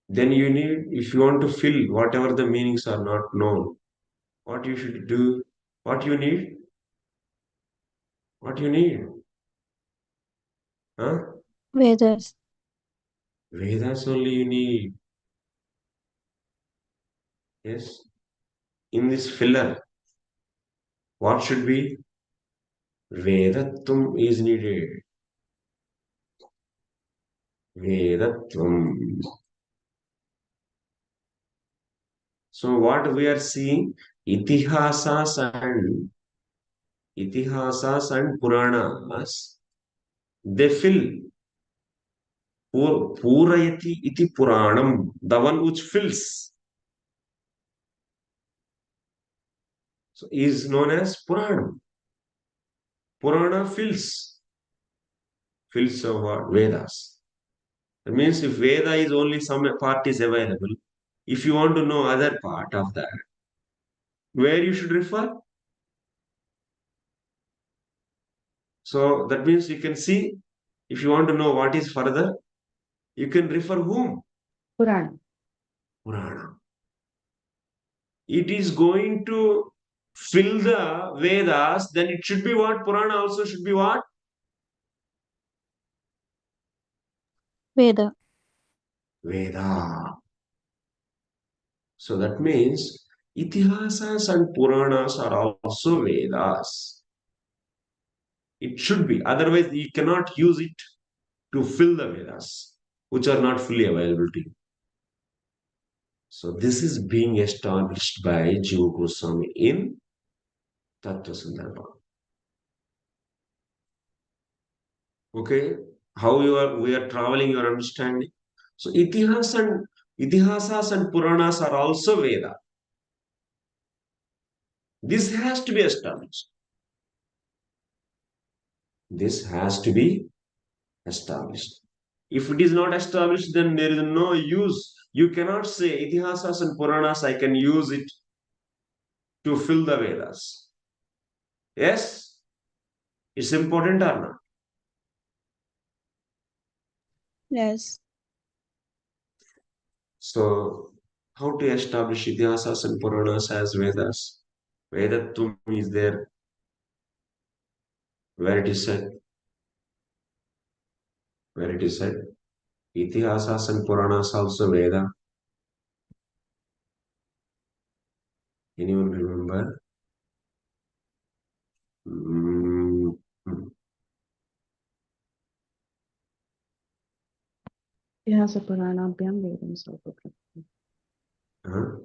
Speaker 8: Then you need, if you want to fill whatever the meanings are not known, what you should do, what you need? What you need? Huh?
Speaker 2: Vedas.
Speaker 8: Vedas only you need. Yes. In this filler, what should be? Vedatvam is needed. Vedatvam. So what we are seeing, itihasas and Puranas, they fill. Purayati iti Puranam, the one which fills. So is known as Puranam. Purana fills of what? Vedas. That means if Veda is only some part is available, if you want to know other part of that, where you should refer? So that means you can see, if you want to know what is further, you can refer whom?
Speaker 1: Purana.
Speaker 8: Purana. It is going to fill the Vedas, then it should be what? Purana also should be what?
Speaker 2: Veda.
Speaker 8: Veda. So that means Itihasas and Puranas are also Vedas. It should be. Otherwise, you cannot use it to fill the Vedas, which are not fully available to you. So this is being established by Jiva Goswami in Tattva Sandarbha. Okay, how we are traveling your understanding. So Itihasas and Puranas are also Veda. This has to be established. This has to be established. If it is not established, then there is no use. You cannot say Itihasas and Puranas, I can use it to fill the Vedas. Yes, it's important or not?
Speaker 2: Yes.
Speaker 8: So, how to establish Itihasas and Puranas as Vedas? Vedatvam is there, where it is said. Where it is said. Itihasas and Puranas also Veda. Anyone remember? Mm,
Speaker 1: Itihasa Puranabhyam Vedam Sarvapratma.
Speaker 8: huh?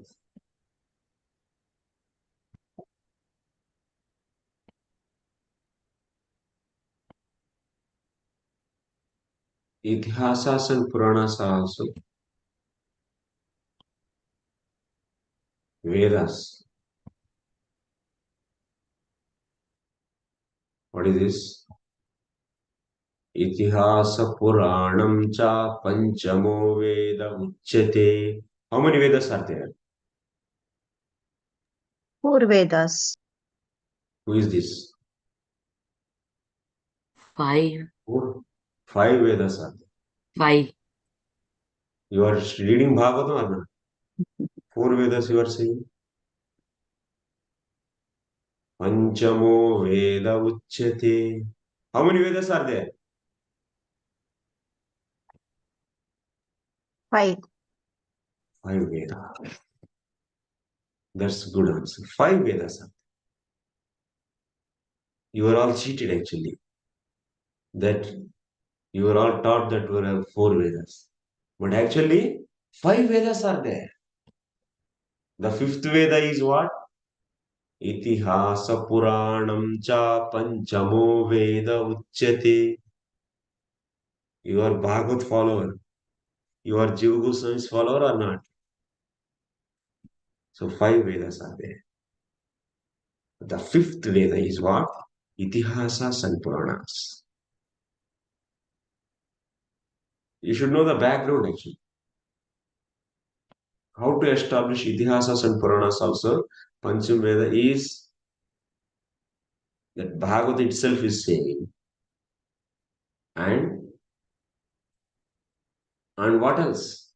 Speaker 8: Itihasas and Puranas are also Vedas. What is this? Itihasa Puranam cha Panchamo Veda Uchyate. How many Vedas are there?
Speaker 7: 4 Vedas.
Speaker 8: Who is this?
Speaker 6: 5.
Speaker 8: 4. 5 Vedas are there.
Speaker 6: 5.
Speaker 8: You are reading Bhagavatam or not? 4 Vedas you are saying? Panchamo Veda Uchyate. How many Vedas are there?
Speaker 7: 5.
Speaker 8: 5 Vedas. That's good answer. 5 Vedas are there. You are all cheated actually. That you are all taught that we have 4 Vedas. But actually, 5 Vedas are there. The 5th Veda is what? Itihasa Puranam cha Panchamo Veda Uchyate. You are Bhagavad follower. You are Jiva Goswami's follower or not? So 5 Vedas are there. The 5th Veda is what? Itihasas and Puranas. You should know the background actually. How to establish Itihasas and Puranas also? Pancham Veda is that Bhagavad itself is saying. And what else?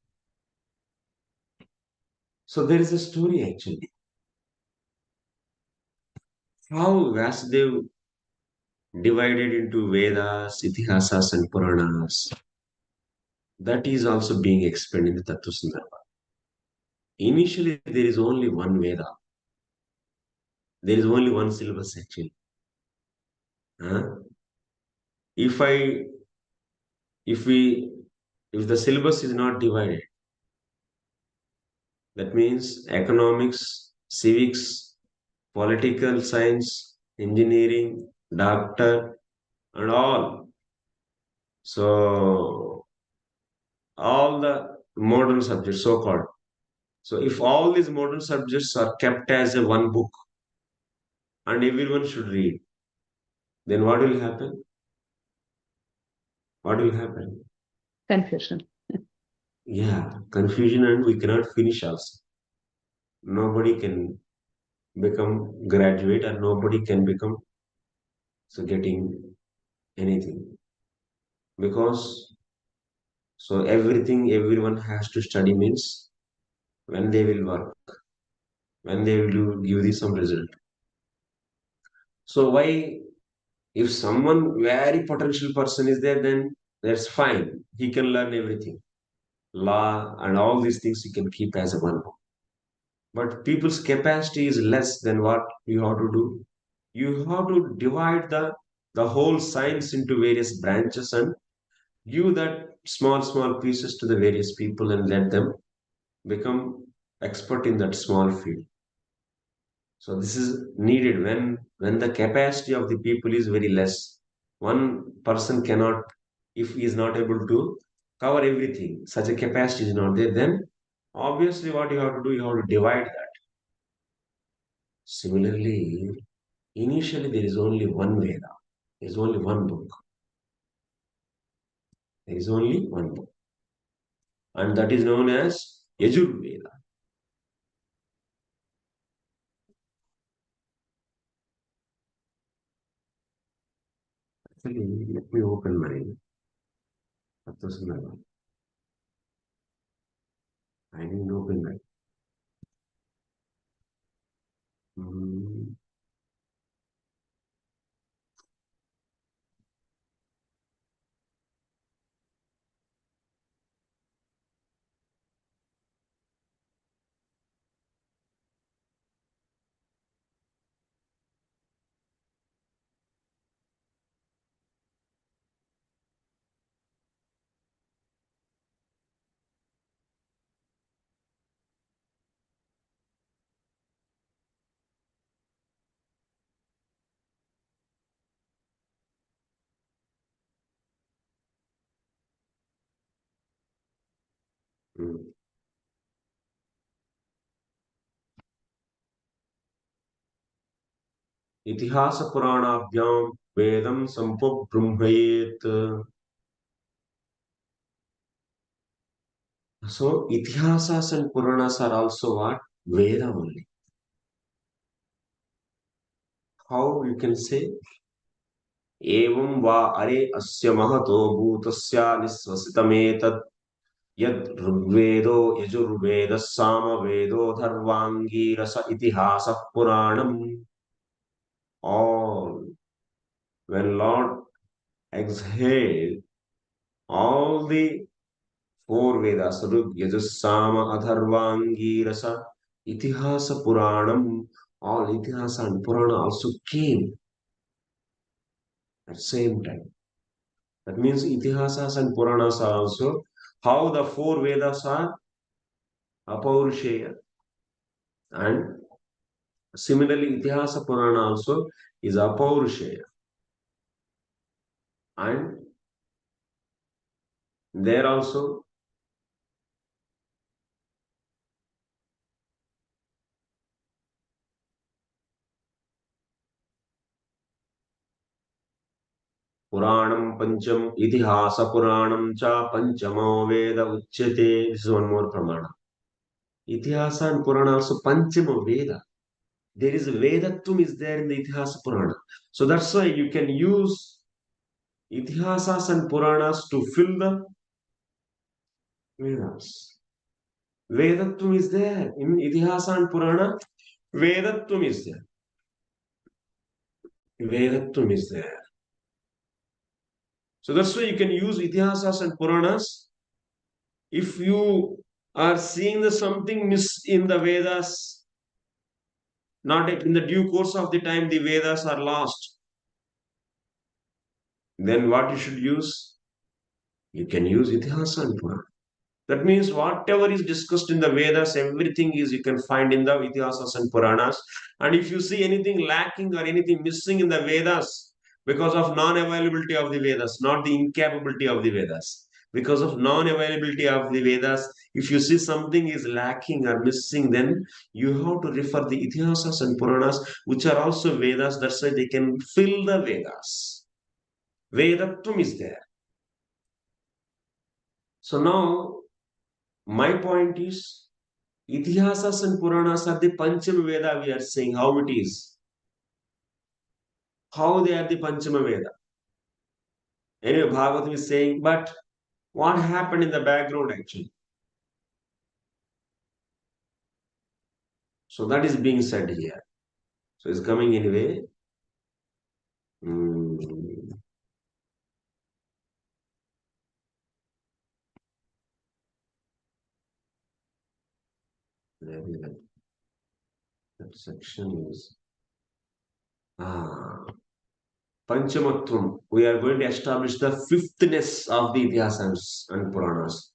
Speaker 8: So there is a story actually. How Vasudev divided into Vedas, Itihasas and Puranas. That is also being explained in the Tattva Sandarbha. Initially, there is only one Veda. There is only one syllabus actually. If the syllabus is not divided, that means economics, civics, political science, engineering, doctor, and all. So all the modern subjects, so-called. So if all these modern subjects are kept as a one book and everyone should read, then what will happen? What will happen?
Speaker 1: Confusion.
Speaker 8: Yeah, confusion, and we cannot finish also. Nobody can become graduate or nobody can become so getting anything. Because so everything everyone has to study means when they will work, when they will give some result. So why, if someone very potential person is there, then that's fine. He can learn everything. Law and all these things he can keep as a one book. But people's capacity is less than what you have to do. You have to divide the whole science into various branches and give that small pieces to the various people and let them become expert in that small field. So this is needed when the capacity of the people is very less. One person cannot, if he is not able to cover everything, such a capacity is not there, then obviously what you have to do, you have to divide that. Similarly, initially there is only one Veda, there is only one book. There is only one book. And that is known as Yajurveda. Actually, let me open my Tattva Sandarbha. I didn't open that. Mm. Mm. Itihasapuranaभ्यां Vedam Sampobrumbhayet. So Itihasas and Puranas are also what? Veda only. How you can say? Evam va are asya mahato bhutasya nisvasitametat yad Rugvedo Yajurveda Samavedo Dharvangi Rasa Itihasa Puranam. All when Lord exhaled all the four Vedas, Rug, Yajus, Sama, Atharvangi, Rasa, Itihasa, Puranam, all Itihasa and Purana also came at the same time. That means Itihasas and Puranas are also how the four Vedas are Apaurushaya. And similarly, Itihasa Purana also is Apaurushaya. And there also Puranam Pancham Itihasa Puranam Cha Panchamo Veda Uchyate. This is one more pramana. Itihasa and Purana also Panchama Veda. There is a Vedattum is there in the Itihasa Purana. So that's why you can use Itihasas and Puranas to fill the Vedas. Vedattum is there in Itihasa and Purana. Vedattum is there. Vedattum is there. So that's why you can use Itihasas and Puranas if you are seeing the something miss in the Vedas. Not in the due course of the time, the Vedas are lost. Then what you should use? You can use Itihasa and Purana. That means whatever is discussed in the Vedas, everything is you can find in the Itihasas and Puranas. And if you see anything lacking or anything missing in the Vedas, because of non-availability of the Vedas, not the incapability of the Vedas, because of non-availability of the Vedas, if you see something is lacking or missing, then you have to refer the Itihasas and Puranas, which are also Vedas. That's why they can fill the Vedas. Vedattum is there. So now, my point is, Itihasas and Puranas are the Panchama Veda we are saying, how it is. How they are the Panchama Veda. Anyway, Bhagavatam is saying, but what happened in the background actually? So that is being said here. So it's coming anyway. Mm. Maybe that section is Panchamatvam. We are going to establish the fifth-ness of the Itihasas and Puranas.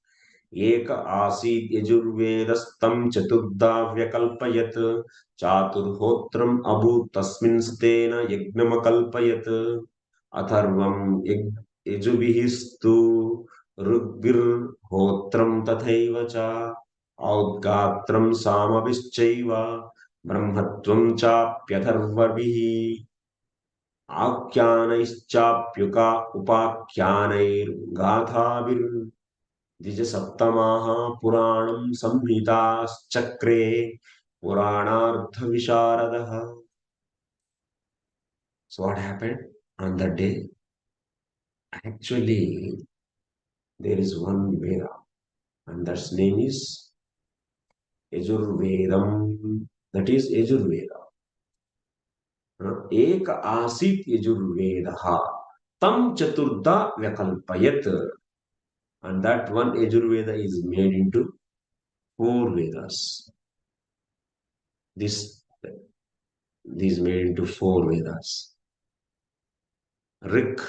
Speaker 8: एक आसीत् यजुर्वेदस्तं चतुर्धा व्यकल्पयत् चातुर्होत्रम् अभूत् तस्मिन् स्तेन यज्ञमकल्पयत् अथर्वं यजुभिस्तु ऋग्भिर्होत्रं तथैव च औद्गात्रं सामभिश्चैव ब्रह्मत्वं चाप्यथर्वभिः आख्यानैश्चाप्युका उपाख्यानैर्गाथाभिर् द्विजसप्तमाः पुराणं संहिताश्चक्रे पुराणार्थविशारदः. So what happened on that day? Actually, there is one Veda, and that's name is Yajurvedam. That is Yajurveda. Ek asit Yajurvedaha tam chaturda vyakalpayat. And that one Yajurveda is made into 4 Vedas. This is made into 4 Vedas. Rik,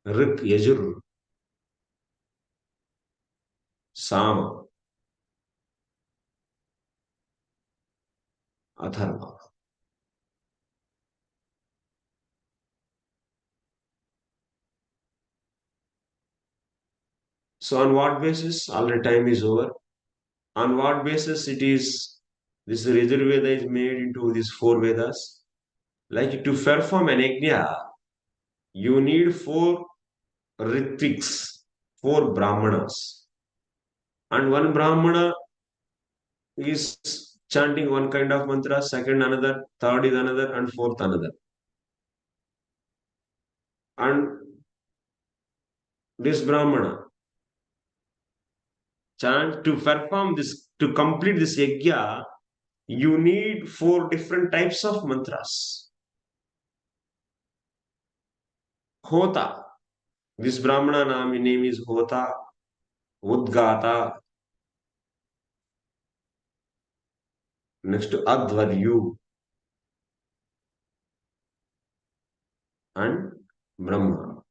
Speaker 8: Yajur, Sama, Atharva. So on what basis? Already time is over. On what basis it is, this Yajurveda is made into these 4 Vedas? Like to perform an yajna, you need 4 Ritviks, 4 Brahmanas. And one Brahmana is chanting one kind of mantra, second another, third is another, and fourth another. And this Brahmana chant to perform this, to complete this yajna, you need 4 different types of mantras. Hota. This Brahmana name is Hota, Udgata. Next to Advaryu and Brahma.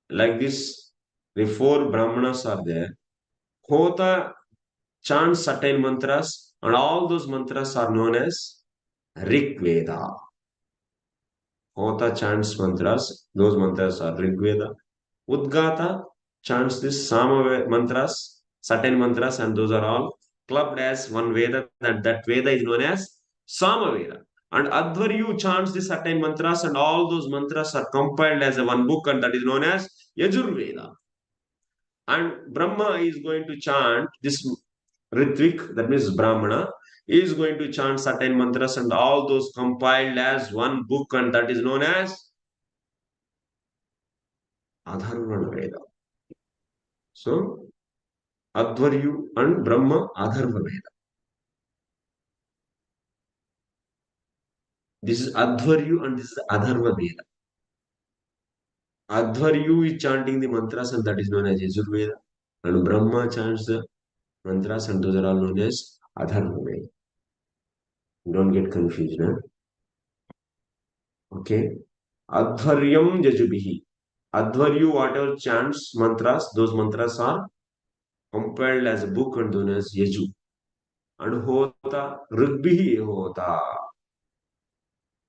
Speaker 8: Like this, the 4 Brahmanas are there. Hota chants certain mantras, and all those mantras are known as Rig Veda. Hota chants mantras, those mantras are Rig Veda. Udgata chants this Sama mantras, certain mantras, and those are all clubbed as one Veda. That Veda is known as Sama Veda. And Advaryu chants this certain mantras, and all those mantras are compiled as a one book, and that is known as Yajurveda. And Brahma is going to chant this Ritvik, that means Brahmana, is going to chant certain mantras, and all those compiled as one book, and that is known as Adharvana Veda. So, Advaryu and Brahma, Adharva Veda. This is Advaryu and this is Adharva Veda. Advaryu is chanting the mantras, and that is known as Yajurveda. And Brahma chants the mantras, and those are all known as Adharva Veda. Don't get confused, huh? Okay. Advaryam Jajubihi. Advaryu, whatever chants mantras, those mantras are compiled as a book and known as Yaju. And Hota, Rigbihi Hota.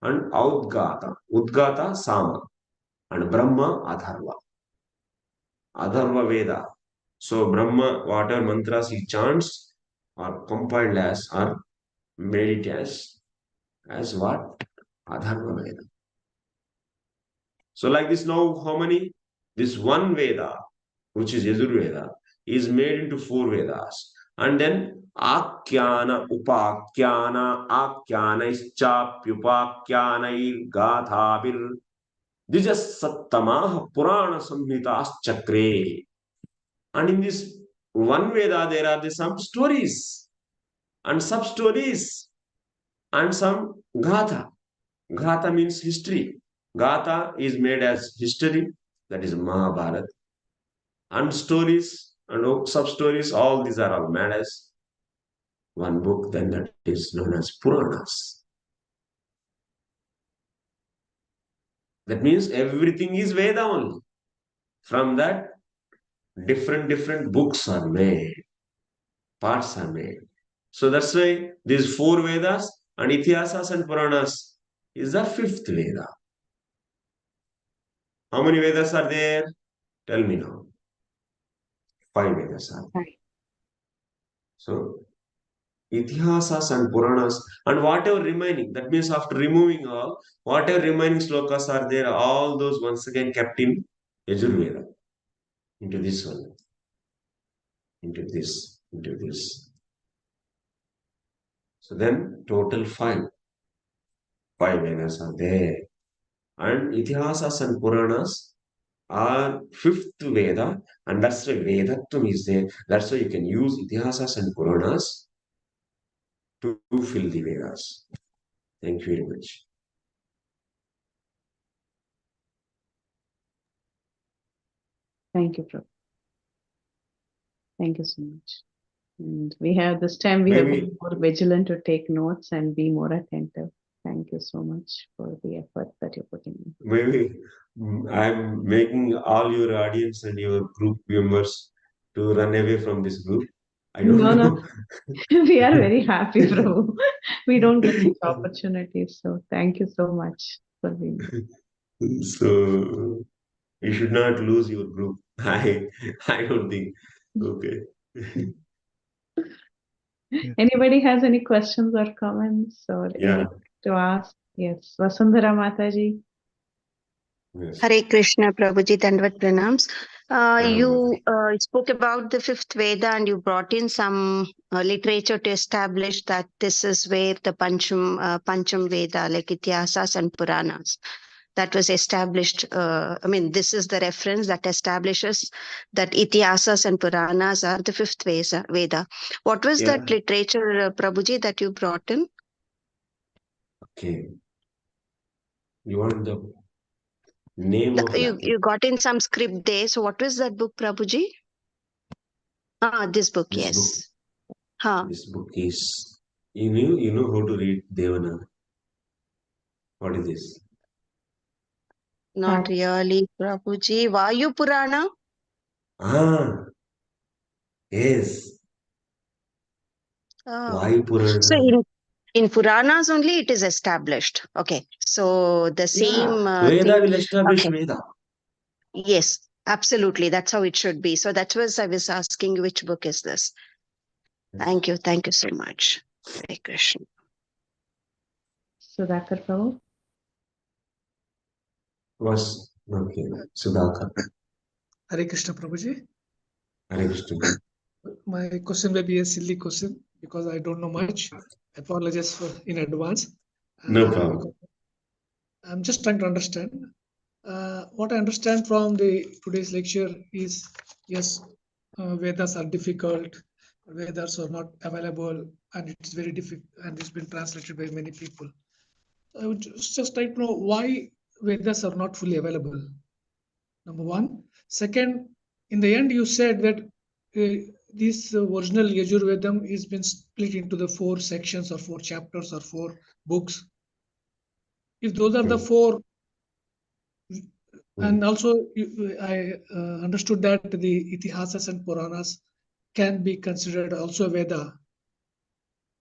Speaker 8: And Udgata Sama. And Brahma Adharva. Adharva Veda. So Brahma, whatever mantras he chants are compiled as, or made it as what? Adharva Veda. So like this now, how many? This one Veda, which is Yajurveda, is made into 4 Vedas. And then Akhyana, Upakyana, Akhyanaishchapyupakyanair Gathabir Dijasattamah Purana Samhitas Chakre. And in this one Veda, there are some stories and sub-stories. and some Gatha. Gatha means history. Gatha is made as history, that is Mahabharata. And stories and sub stories, all these are all made as one book, then that is known as Puranas. That means everything is Veda only. From that, different books are made, parts are made. So that's why these four Vedas and Itihasas and Puranas is the fifth Veda. How many Vedas are there? Tell me now. 5 Vedas are there. So Itihasas and Puranas and whatever remaining, that means after removing all, whatever remaining slokas are there, all those once again kept in Yajurveda. Into this one. Into this. So then total 5. 5 Vedas are there. And Itihasas and Puranas are fifth Veda, and that's why Vedatvam is there. That's why you can use Itihasas and Puranas to fill the Vedas. Thank you very much.
Speaker 1: Thank you, Prabhu. Thank you so much. And we have this time we have been more vigilant to take notes and be more attentive. Thank you so much for the effort that you're putting in.
Speaker 8: Maybe I'm making all your audience and your group members to run away from this group. I don't know.
Speaker 1: No. We are very happy, Prabhu. We don't get such opportunities. So thank you so much for being here.
Speaker 8: So you should not lose your group. I don't think. Okay.
Speaker 1: Anybody has any questions or comments or anything to ask? Yes, Vasundhara Mataji.
Speaker 8: Yes.
Speaker 7: Hare Krishna, Prabhuji, Dandvat Pranams. You spoke about the fifth Veda and you brought in some literature to establish that this is where the Pancham Veda, like Itihasas and Puranas, that was established. This is the reference that establishes that Itihasas and Puranas are the fifth Veda. What was that literature, Prabhuji, that you brought in?
Speaker 8: Okay. You want the name of
Speaker 7: you got in some script there. So what was that book, Prabhuji? This book, yes.
Speaker 8: This book is, you know how to read Devanagari. What is this?
Speaker 7: Not really, Prabhuji. Vayu Purana?
Speaker 8: Yes.
Speaker 7: Vayu
Speaker 8: Purana.
Speaker 7: So in Puranas only it is established. Okay. So the same
Speaker 8: Veda will establish Veda.
Speaker 7: Yes, absolutely. That's how it should be. So that was, I was asking which book is this. Thank you. Thank you so much. Hare Krishna.
Speaker 1: Sudhakar Prabhu.
Speaker 8: Sudhakar.
Speaker 10: Hare Krishna Prabhuji.
Speaker 8: Hare Krishna.
Speaker 10: My question may be a silly question because I don't know much. I apologize in advance.
Speaker 8: No problem.
Speaker 10: I'm just trying to understand. What I understand from today's lecture is, yes, Vedas are difficult, Vedas are not available, and it's very difficult, and it's been translated by many people. I would just like to know why Vedas are not fully available. Number one. Second, in the end, you said that this original Yajurvedam is been split into the 4 sections or 4 chapters or 4 books. If those are the 4, and also I understood that the Itihasas and Puranas can be considered also Veda.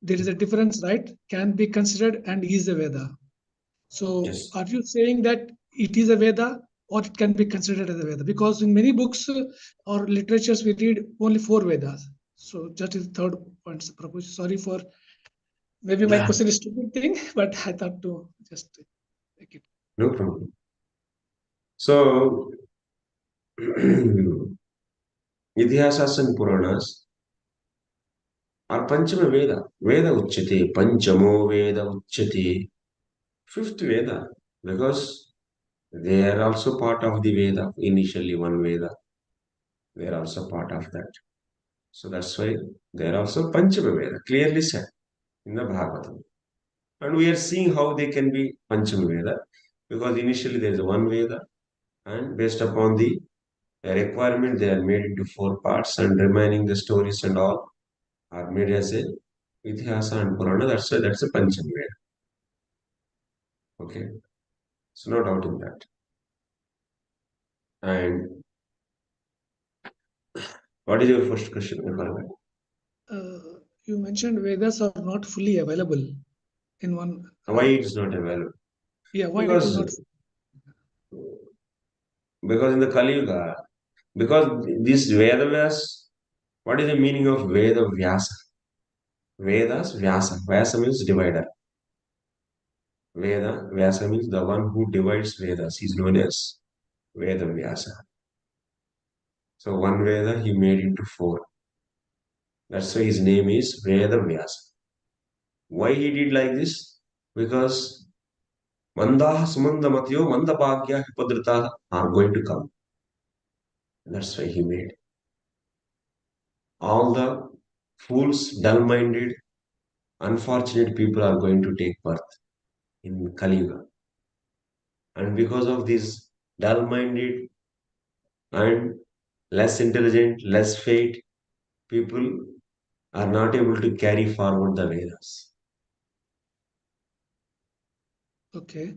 Speaker 10: There is a difference, right? Can be considered and is a Veda. So are you saying that it is a Veda or it can be considered as a Veda? Because in many books or literatures we read only 4 Vedas. So that is the third point. Sorry for maybe my question is stupid thing, but I thought to just take it.
Speaker 8: No problem. So Itihasas and Puranas are Panchama Veda. Veda Uchyate, Panchamo Veda Uchyate. 5th Veda, because they are also part of the Veda. Initially, one Veda. They are also part of that. So that's why they are also Panchama Veda, clearly said in the Bhagavatam. And we are seeing how they can be Pancham Veda, because initially there is one Veda, and based upon the requirement, they are made into 4 parts, and remaining the stories and all are made as a Itihasa and Purana. That's a Pancham Veda. Okay, so no doubt in that. And what is your first question?
Speaker 10: You mentioned Vedas are not fully available in one.
Speaker 8: Why it is not available?
Speaker 10: Yeah, why it is not?
Speaker 8: Because in the Kali Yuga, because this Vedas, what is the meaning of Veda Vyasa? Vedas Vyasa. Vyasa means divider. Veda Vyasa means the one who divides Vedas. He is known as Veda Vyasa. So one Veda he made into 4. That's why his name is Veda Vyasa. Why he did like this? Because Mandaha Sumandamatyo Mandabhagya Hipadrita are going to come. That's why he made. All the fools, dull-minded, unfortunate people are going to take birth in Kali Yuga. And because of these dull-minded and less intelligent, less fate, people are not able to carry forward the Vedas.
Speaker 10: Okay.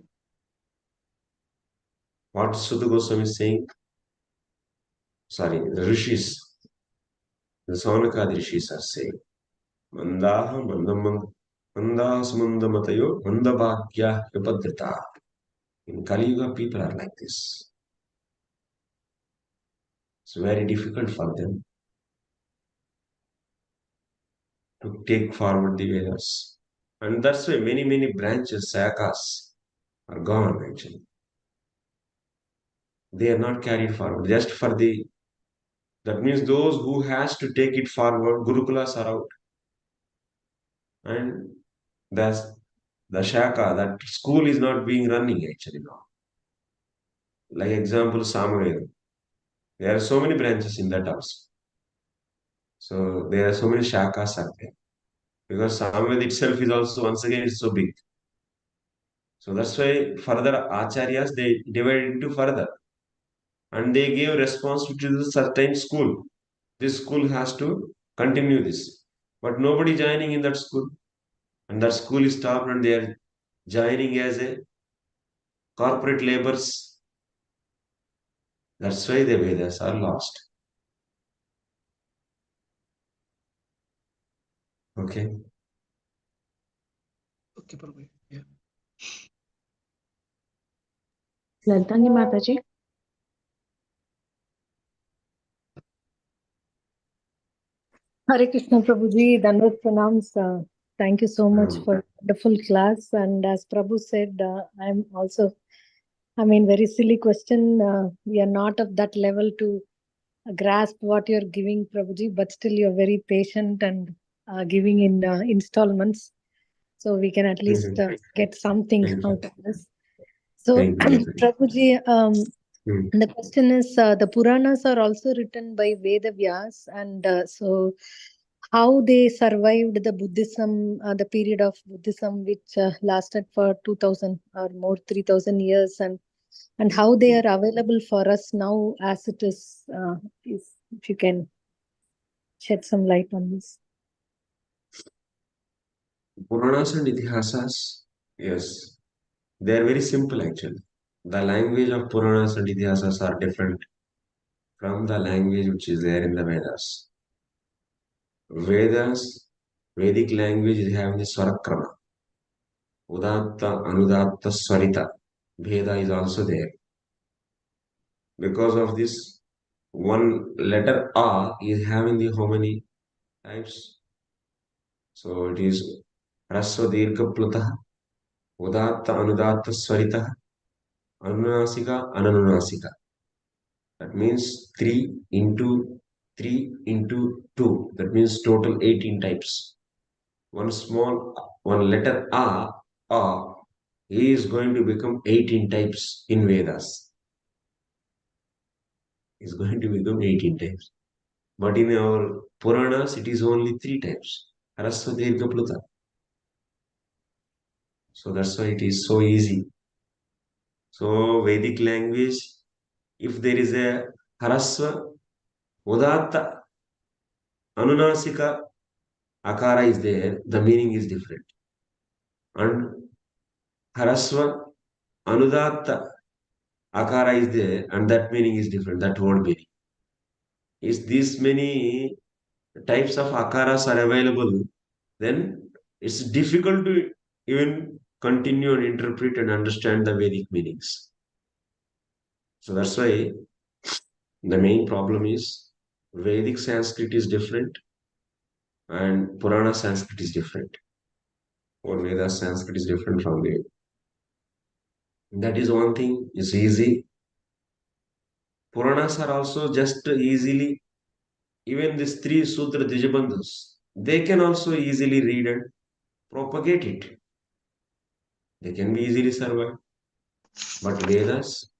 Speaker 8: What Sudha Goswami is saying? Sorry, the Rishis, the Saunakadi Rishis are saying, Mandaha Mandaha Sumandamatayo Mandabhagya Vipadrita. In Kali Yuga, people are like this. It's very difficult for them to take forward the Vedas. And that's why many branches, sakas, are gone actually. They are not carried forward. Just for that means those who has to take it forward, Gurukulas are out. And that's the Shaka, that school is not being running actually now. Like example, Samaveda. There are so many branches in that house. So there are so many Shakas are there. Because Samaveda itself is also, once again, it's so big. So that's why further acharyas, they divided into further. And they gave responsibility to a certain school. This school has to continue this. But nobody joining in that school. And that school is stopped and they are joining as a corporate laborers. That's why the Vedas are lost. Okay.
Speaker 10: Okay, Prabhu. Yeah.
Speaker 1: Lalitangi Mataji.
Speaker 5: Hare Krishna Prabhuji, Dandavat Pranams. Thank you so much for wonderful class. And as Prabhu said, I'm also, very silly question. We are not of that level to grasp what you're giving, Prabhuji, but still you're very patient and giving in installments. So we can at least get something out of this. So, Prabhuji, the question is, the Puranas are also written by Veda Vyas, and so how they survived the Buddhism, the period of Buddhism, which lasted for 2000 or more, 3000 years, and how they are available for us now as it is, if you can shed some light on this.
Speaker 8: Puranas and Itihasas, yes, they are very simple actually. The language of Puranas and Itihasas are different from the language which is there in the Vedas. Vedic language is having the Swarakrama. Udatta, Anudatta, Swarita. Veda is also there. Because of this, one letter A is having the how many types? So it is Rasva Dirgha Plutah, Udatta, Anudatta, Swarita, Anunasika, Ananunasika. That means 3 into 3 into 2. That means total 18 types. One letter A is going to become 18 types in Vedas. Is going to become 18 types. But in our Puranas, it is only 3 types. Rasva Dirgha Pluta. So that's why it is so easy. So Vedic language, if there is a Haraswa, Udatta, Anunasika, Akara is there, the meaning is different. And Haraswa, Anudatta, Akara is there, and that meaning is different, that word meaning. If these many types of Akaras are available, then it's difficult to even continue and interpret and understand the Vedic meanings. So that's why the main problem is Vedic Sanskrit is different and Purana Sanskrit is different. Or Veda Sanskrit is different from Veda. That is one thing, it's easy. Puranas are also just easily, even these three Sutra Dijabandhus, they can also easily read and propagate it. They can be easily survived. But Vedas,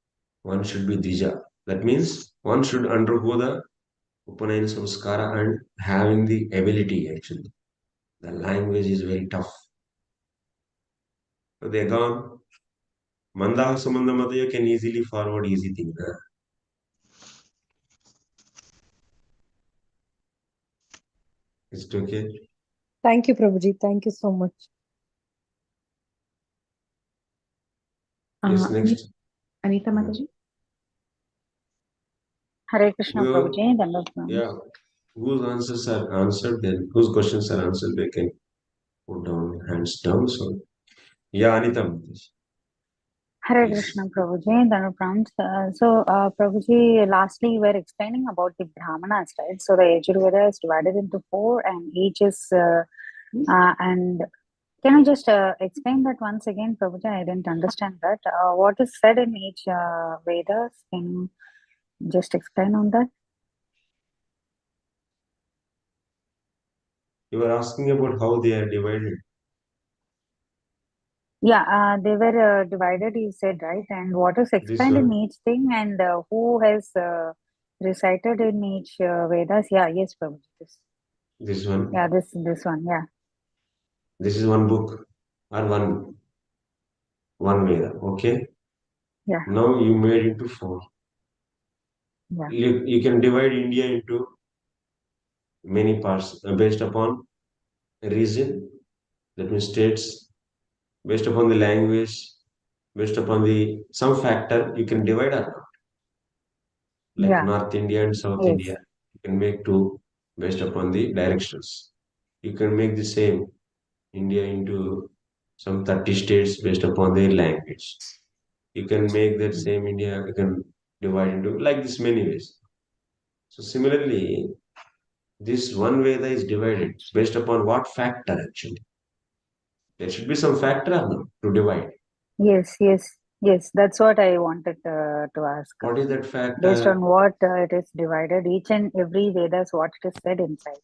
Speaker 8: one should be Dija. That means one should undergo the Upanayana Samskara and having the ability actually. The language is very tough. So they're gone. Mandaha Samandhamadaya can easily forward easy things. Is it okay?
Speaker 5: Thank you, Prabhuji. Thank you so much.
Speaker 8: Yes, next.
Speaker 1: Anita Mataji.
Speaker 3: Hare Krishna
Speaker 8: Well,
Speaker 3: Prabhuji, Dandavat Pranam.
Speaker 8: yeah, whose answers are answered, then whose questions are answered, they can put down hands down. So, yeah, Anita Mataji.
Speaker 3: Hare
Speaker 8: Please.
Speaker 3: Krishna Prabhuji, Dandavat Pranam. So, Prabhuji, lastly, you were explaining about the Brahmanas, right? So, the Yajurveda is divided into 4 and each is, and can you just explain that once again, Prabhuji? I didn't understand that. What is said in each Vedas? Can you just explain on that?
Speaker 8: You were asking about how they are divided.
Speaker 3: Yeah, they were divided, you said, right? And what is explained in each thing and who has recited in each Vedas? Yeah, yes, Prabhuji.
Speaker 8: This one.
Speaker 3: Yeah, this one, yeah.
Speaker 8: This is one book or one Veda. Okay.
Speaker 3: Yeah.
Speaker 8: Now you made into 4.
Speaker 3: Yeah.
Speaker 8: You can divide India into many parts based upon region, that means states, based upon the language, based upon the some factor, you can divide or not. Like
Speaker 3: Yeah.
Speaker 8: North India and South
Speaker 3: Yes.
Speaker 8: India, you can make 2 based upon the directions. You can make the same India into some 30 states based upon their language. You can make that same India, you can divide into like this many ways. So similarly, this one Veda is divided based upon what factor actually? There should be some factor or no to divide.
Speaker 3: Yes, yes, yes. That's what I wanted to ask.
Speaker 8: What is that factor?
Speaker 3: Based on what it is divided, each and every Vedas, what it is said inside.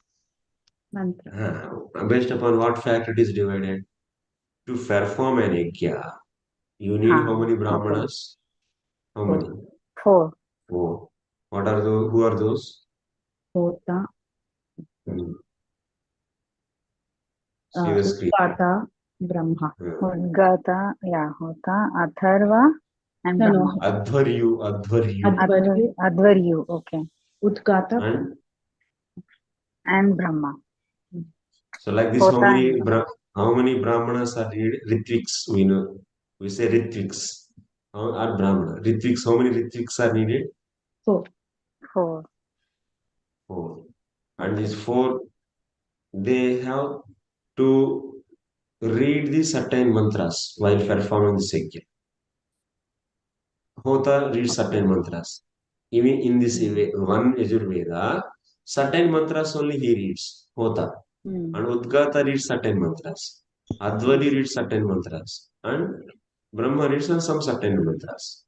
Speaker 1: Mantra.
Speaker 8: Based upon what factor it is divided? To perform an yajna, you need how many brahmanas? How many?
Speaker 3: 4.
Speaker 8: 4. What are those? Who are those?
Speaker 1: Hota.
Speaker 8: See the screen.
Speaker 1: Udgata, Brahma.
Speaker 3: Udgata, yeah, Hota, Atharva, and Brahma.
Speaker 8: Advaryu.
Speaker 3: Advaryu, okay.
Speaker 1: Udgata.
Speaker 3: And Brahma.
Speaker 8: So like this,
Speaker 3: Hota
Speaker 8: how many brahmanas are needed? Ritviks, we know. We say Ritviks. Are brahmana. Ritviks, how many Ritviks are needed?
Speaker 1: 4.
Speaker 3: 4.
Speaker 8: And these 4, they have to read the certain mantras while performing the yajna. Hota reads certain mantras. Even in this one Yajurveda, certain mantras only he reads. Hota. And Udgata reads certain mantras. Advari reads certain mantras. And Brahma reads some certain mantras.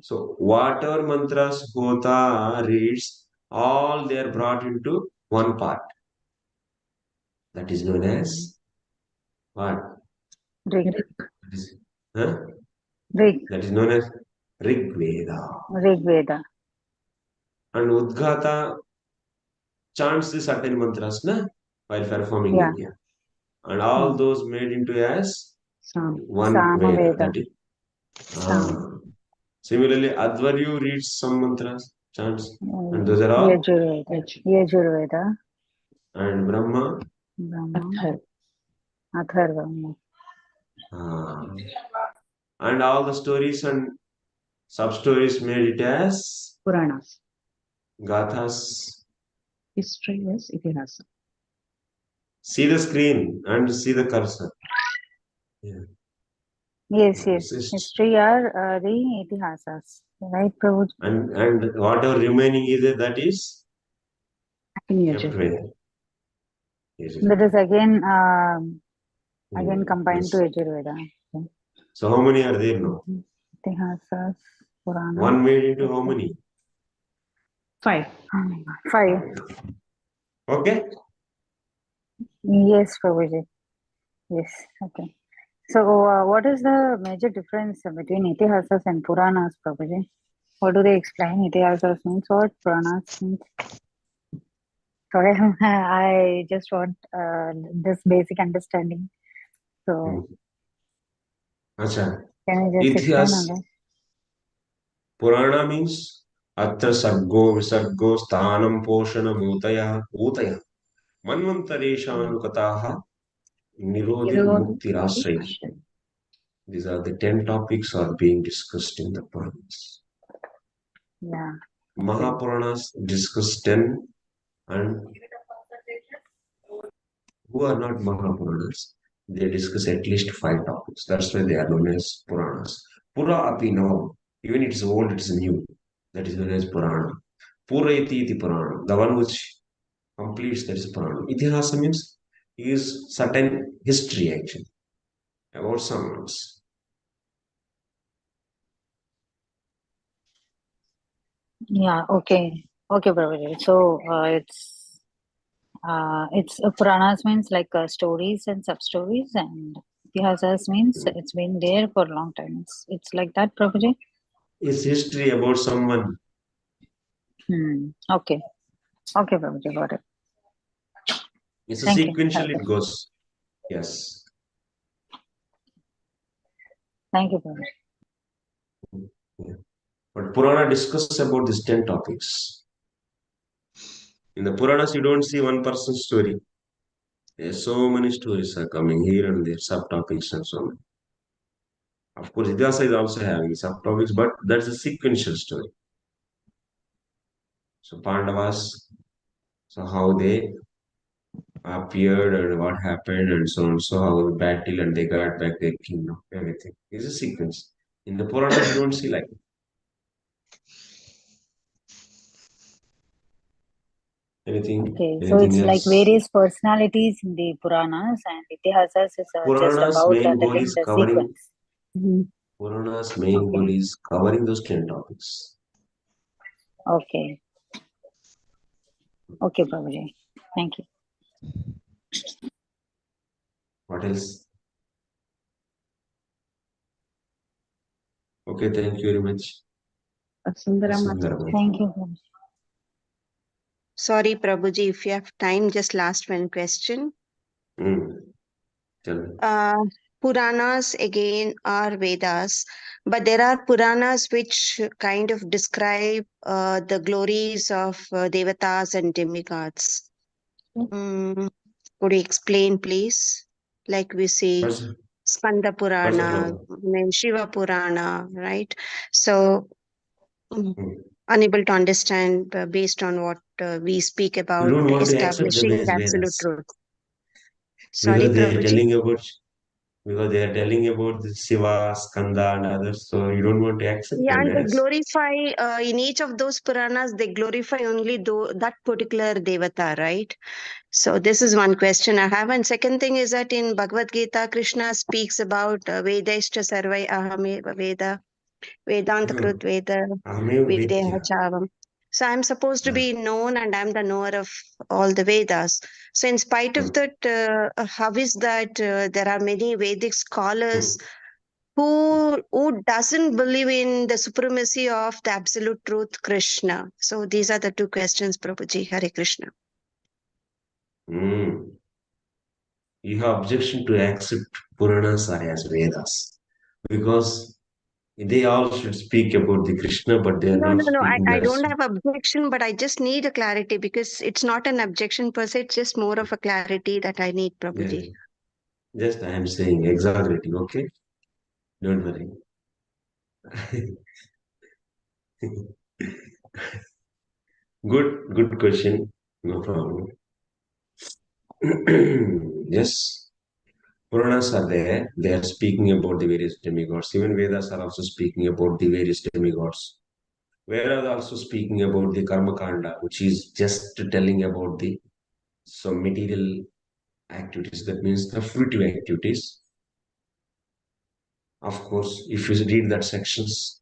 Speaker 8: So whatever mantras Hota reads, all they are brought into one part. That is known as what?
Speaker 3: Rig.
Speaker 8: That is known as Rig Veda.
Speaker 3: Rig Veda.
Speaker 8: And Udgata chants the certain mantras while performing yajna. And all those made into as
Speaker 1: Sam.
Speaker 8: One Veda.
Speaker 3: Samaveda.
Speaker 8: That is. Similarly, Advaryu reads some mantras, chants, and those are all.
Speaker 3: Yajurveda.
Speaker 8: And Brahma.
Speaker 3: Brahma. Atharva.
Speaker 8: And all the stories and sub-stories made it as
Speaker 1: Puranas.
Speaker 8: Gathas.
Speaker 1: History, yes, Itihasa.
Speaker 8: See the screen and see the cursor. Yeah.
Speaker 3: Yes. History are the Itihasas. Right, Prabhuji?
Speaker 8: And whatever remaining is there, that is kept Veda. Yes.
Speaker 3: That is again combined to Yajurveda. Okay.
Speaker 8: So how many are there now?
Speaker 3: Itihasas, Purana.
Speaker 8: One made into how many?
Speaker 1: 5.
Speaker 3: 5.
Speaker 8: Okay.
Speaker 3: Yes, Prabhuji. Yes. Okay. So, what is the major difference between Itihasas and Puranas, Prabhuji? What do they explain? Itihasas means what? Puranas means? Sorry, I just want this basic understanding. So,
Speaker 8: Achha.
Speaker 3: can you just explain on that?
Speaker 8: Purana means Atra Sargo Visargo Sthanam Poshana Bhutaya Manvantareshanukataha Nirodhi Mukti Rashraya. These are the 10 topics are being discussed in the Puranas.
Speaker 3: Yeah.
Speaker 8: Mahapuranas discuss 10, and who are not Mahapuranas, they discuss at least 5 topics. That's why they are known as Puranas. Pura api now, even it is old, it is new. That is known as Purana. Pura iti Purana, the one which completes, that is Purana. Itihasa means is certain history actually about someone's.
Speaker 3: Yeah. Okay. Okay, Prabhuji. So, it's Puranas means like stories and sub-stories, and Itihasas means it's been there for a long time. It's like that, Prabhuji?
Speaker 8: It's history about someone.
Speaker 3: Okay. Okay, Prabhuji, got it.
Speaker 8: It's a sequential, it goes. Yes.
Speaker 3: Thank you, Prabhuji.
Speaker 8: Yeah. But Purana discusses about these 10 topics. In the Puranas, you don't see one person's story. There's so many stories are coming here and there, subtopics and so on. Of course, Itihasa is also having subtopics, but that's a sequential story. So Pandavas, so how they appeared and what happened and so on, so how the battle and they got back their kingdom, everything. It's a sequence. In the Puranas, you don't see like it.
Speaker 3: Okay, so it's
Speaker 8: else?
Speaker 3: like various personalities in the Puranas, and Itihasas is
Speaker 8: Puranas
Speaker 3: just about
Speaker 8: main goal
Speaker 3: telling
Speaker 8: is
Speaker 3: the
Speaker 8: covering.
Speaker 3: sequence.
Speaker 8: Puranas main goal is covering those 10 topics.
Speaker 3: Okay. Okay, Prabhuji. Thank you.
Speaker 8: What else? Okay, thank you very much.
Speaker 1: Sandarbha.
Speaker 3: Thank you, Prabhuji.
Speaker 7: Sorry, Prabhuji, if you have time, just last one question.
Speaker 8: Tell me.
Speaker 7: Puranas again are Vedas, but there are Puranas which kind of describe the glories of devatas and demigods. Could you explain, please? Like we say, Skanda Purana, Shiva Purana, right? So, unable to understand based on what we speak about establishing the absolute truth. Sorry, Prabhuji.
Speaker 8: Because they are telling about the Shiva, Skanda and others, so you don't want to accept
Speaker 7: Yeah,
Speaker 8: them
Speaker 7: and they
Speaker 8: as.
Speaker 7: glorify, in each of those Puranas, they glorify only that particular Devata, right? So this is one question I have. And second thing is that in Bhagavad Gita, Krishna speaks about Vedaishta Sarvai Ahame Veda, Vedanta Krut Veda, Videha Chavam. So I'm supposed to be known and I'm the knower of all the Vedas. So in spite of that, how is that there are many Vedic scholars who doesn't believe in the supremacy of the absolute truth, Krishna? So these are the two questions, Prabhuji. Hare Krishna.
Speaker 8: you have objection to accept Puranas as Vedas because they all should speak about the Krishna, but they are
Speaker 7: No,
Speaker 8: not
Speaker 7: no, no.
Speaker 8: speaking
Speaker 7: I
Speaker 8: that.
Speaker 7: don't have objection, but I just need a clarity because it's not an objection per se. It's just more of a clarity that I need,
Speaker 8: Yeah,
Speaker 7: Prabhuji.
Speaker 8: just I am saying exaggerating, okay? Don't worry. Good question. No problem. Yes, Puranas are there. They are speaking about the various demigods. Even Vedas are also speaking about the various demigods. Vedas are also speaking about the Karma Kanda, which is just telling about the some material activities. That means the fruitive activities. Of course, if you read that sections,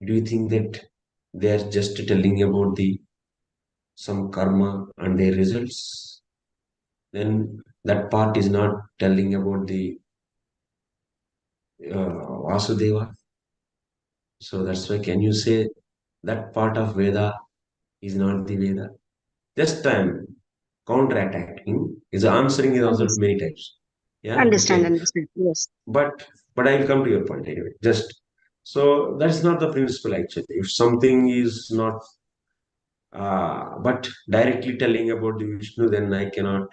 Speaker 8: do you think that they are just telling about the some karma and their results? Then that part is not telling about the Vasudeva. So that's why can you say that part of Veda is not the Veda? Just time counterattacking is answering is also
Speaker 7: Understand,
Speaker 8: many times. Yeah,
Speaker 7: understand,
Speaker 8: okay.
Speaker 7: understand. Yes.
Speaker 8: But I will come to your point anyway. Just so that's not the principle actually. If something is not but directly telling about the Vishnu, then I cannot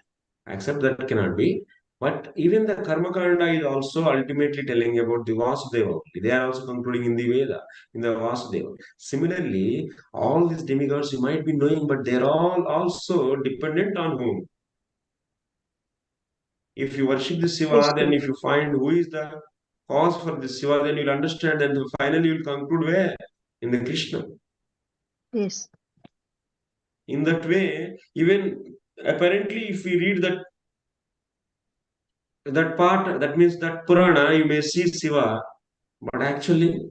Speaker 8: accept that cannot be. But even the Karma Kanda is also ultimately telling about the Vasudeva. They are also concluding in the Veda, in the Vasudeva. Similarly, all these demigods you might be knowing, but they're all also dependent on whom? If you worship the Shiva, then
Speaker 7: Krishna.
Speaker 8: if you find who is the cause for the Shiva, then you'll understand, and finally you'll conclude where? In the Krishna.
Speaker 7: Yes.
Speaker 8: In that way, even apparently, if we read that part, that means that Purana, you may see Shiva, but actually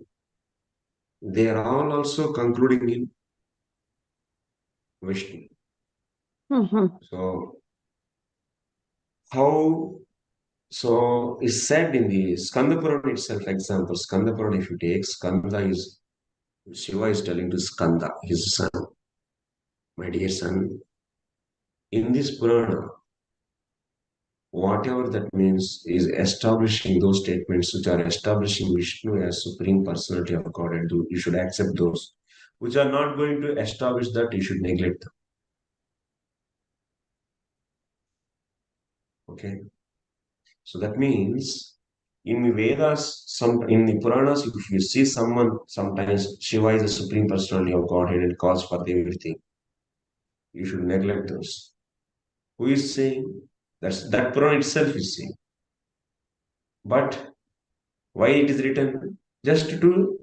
Speaker 8: they are all also concluding in Vishnu.
Speaker 7: Mm-hmm.
Speaker 8: So how so is said in the Skanda Purana itself, example, Skanda Purana, if you take Skanda is Shiva is telling to Skanda, his son, my dear son, in this Purana, whatever that means is establishing those statements which are establishing Vishnu as Supreme Personality of God, and you should accept those which are not going to establish that, you should neglect them. Okay, so that means in the Vedas, some in the Puranas, if you see someone, sometimes Shiva is the Supreme Personality of Godhead and cause for everything, you should neglect those. Who is saying? That Purana itself is saying. But why it is written? Just to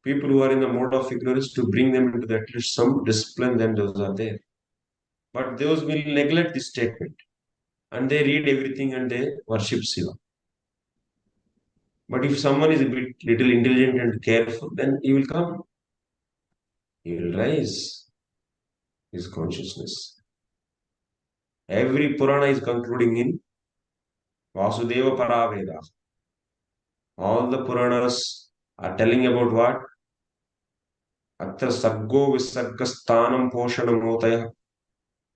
Speaker 8: people who are in the mode of ignorance, to bring them into at least some discipline, then those are there. But those will neglect this statement and they read everything and they worship Shiva. But if someone is a bit little intelligent and careful, then he will come. He will rise his consciousness. Every Purana is concluding in Vasudeva Paraveda. All the Puranas are telling about what? Atra Sargo Visargastanam Poshanam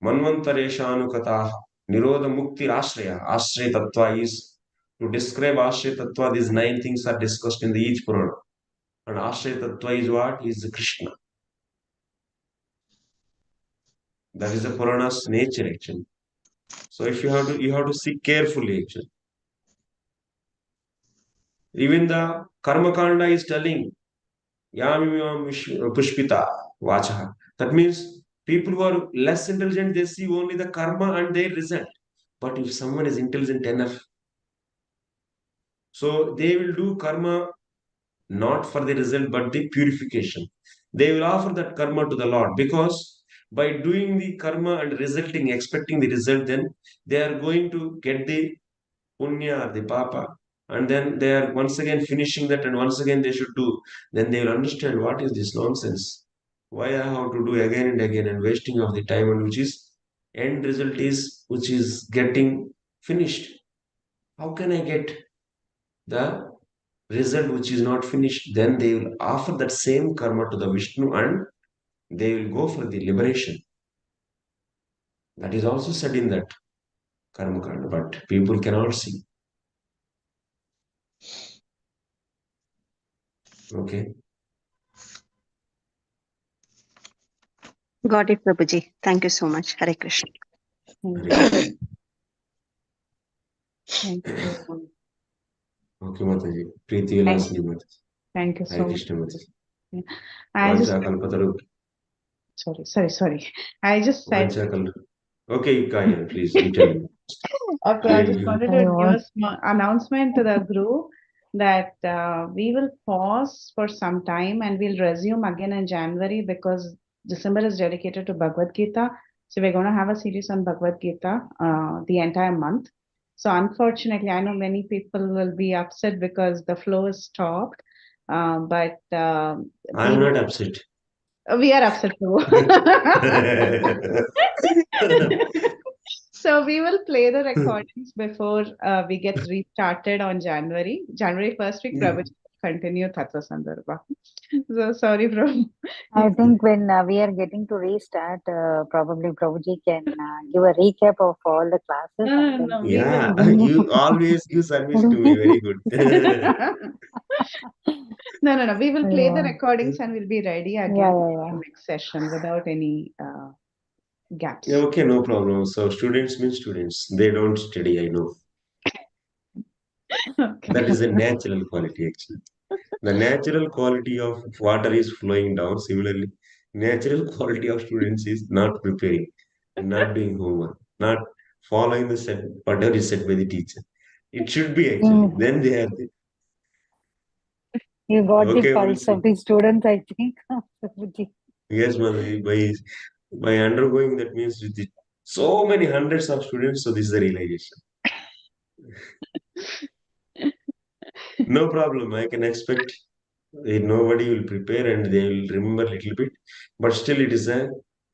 Speaker 8: Manvantareshanukataha Nirodha Mukti Ashraya. Ashraya Tattva is to describe Ashraya Tattva, these 9 things are discussed in the each Purana. And Ashraya Tattva is what? Is Krishna. That is the Purana's nature actually. So if you have to see carefully actually. Even the Karma Kanda is telling Yamimam Pushpita Vachaha. That means people who are less intelligent, they see only the karma and their result. But if someone is intelligent enough, so they will do karma not for the result but the purification. They will offer that karma to the Lord because by doing the karma and resulting, expecting the result, then they are going to get the punya or the papa, and then they are once again finishing that, and once again they should do. Then they will understand what is this nonsense. Why I have to do again and again and wasting of the time, and which is end result is which is getting finished. How can I get the result which is not finished? Then they will offer that same karma to the Vishnu and they will go for the liberation. That is also said in that Karma Kanda, but people cannot see. Okay.
Speaker 7: Got it, Prabhuji. Thank you so much. Hare Krishna.
Speaker 1: Thank you.
Speaker 8: Okay, Mataji. Preeti Vilasini Mataji.
Speaker 1: Thank you so
Speaker 8: Hare
Speaker 1: much.
Speaker 8: Krishna Mataji.
Speaker 1: I just
Speaker 8: Vancha Kalpataru.
Speaker 1: sorry. I just said
Speaker 8: Vancha Kalpataru. Okay, you can, please. You tell me.
Speaker 1: okay, I just wanted to give a small announcement to the group that we will pause for some time and we'll resume again in January because December is dedicated to Bhagavad Gita. So we're going to have a series on Bhagavad Gita the entire month. So unfortunately, I know many people will be upset because the flow is stopped. But
Speaker 8: I'm not upset.
Speaker 1: We are upset too. So we will play the recordings before we get restarted on January 1st week. Prabhuji will continue Tattva Sandarbha. So sorry, Prabhu.
Speaker 3: I think when we are getting to restart, probably Prabhuji can give a recap of all the classes.
Speaker 1: No,
Speaker 8: yeah, you always give service to me. Very good.
Speaker 1: No. We will play the recordings and we'll be ready again
Speaker 3: Yeah.
Speaker 1: next session without any gaps.
Speaker 8: Yeah, okay, no problem. So students mean students. They don't study, I know.
Speaker 1: Okay.
Speaker 8: That is a natural quality, actually. The natural quality of water is flowing down. Similarly, natural quality of students is not preparing, not doing homework, not following the set, whatever is said by the teacher. It should be actually. Then they are.
Speaker 3: You got
Speaker 8: Okay,
Speaker 3: the pulse of the students, I think.
Speaker 8: Yes, Mataji, by undergoing that means with so many hundreds of students, so this is the realization. No problem. I can expect nobody will prepare and they will remember a little bit, but still it is a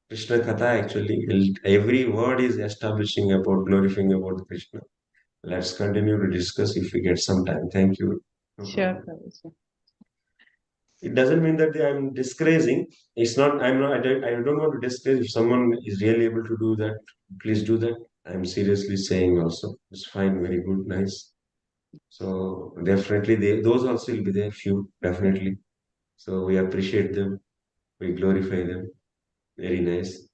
Speaker 8: Krishna Katha actually. Every word is establishing about, glorifying about Krishna. Let's continue to discuss if we get some time. Thank you. No
Speaker 1: Sure,
Speaker 8: problem. It doesn't mean that I'm discouraging. It's not, I don't want to discourage. If someone is really able to do that, please do that. I'm seriously saying also. It's fine, very good, nice. So definitely those also will be there, few, definitely. So we appreciate them. We glorify them. Very nice.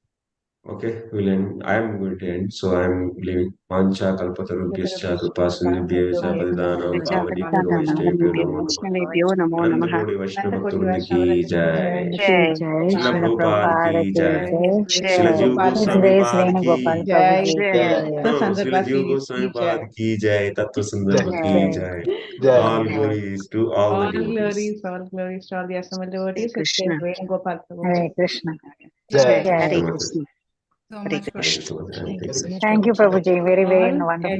Speaker 8: Okay, we'll end. I'm going to end. So I'm leaving. Pancha kalpatarubhyascha kripasindhubhyascha padidhanam pavanebhyo vaishnavebhyo namo namah. Ananta Kodi Vaishnava Bhaktarvrinda ki jai. Srila Prabhupada ki jai. Srila Jiva Goswami Pad ki
Speaker 1: Jai.
Speaker 8: no, Srila Jiva Goswami Pad ki jai. Tattva Sandarbha ki jai. All glories to all the devotees.
Speaker 1: All glories to all the assembled devotees.
Speaker 7: Krishna.
Speaker 1: Venu Gopal
Speaker 3: Hare Krishna.
Speaker 7: Jai.
Speaker 3: Jai.
Speaker 7: Hare Krishna.
Speaker 4: So much for
Speaker 3: Thank you, Prabhuji. Very
Speaker 1: all
Speaker 3: wonderful.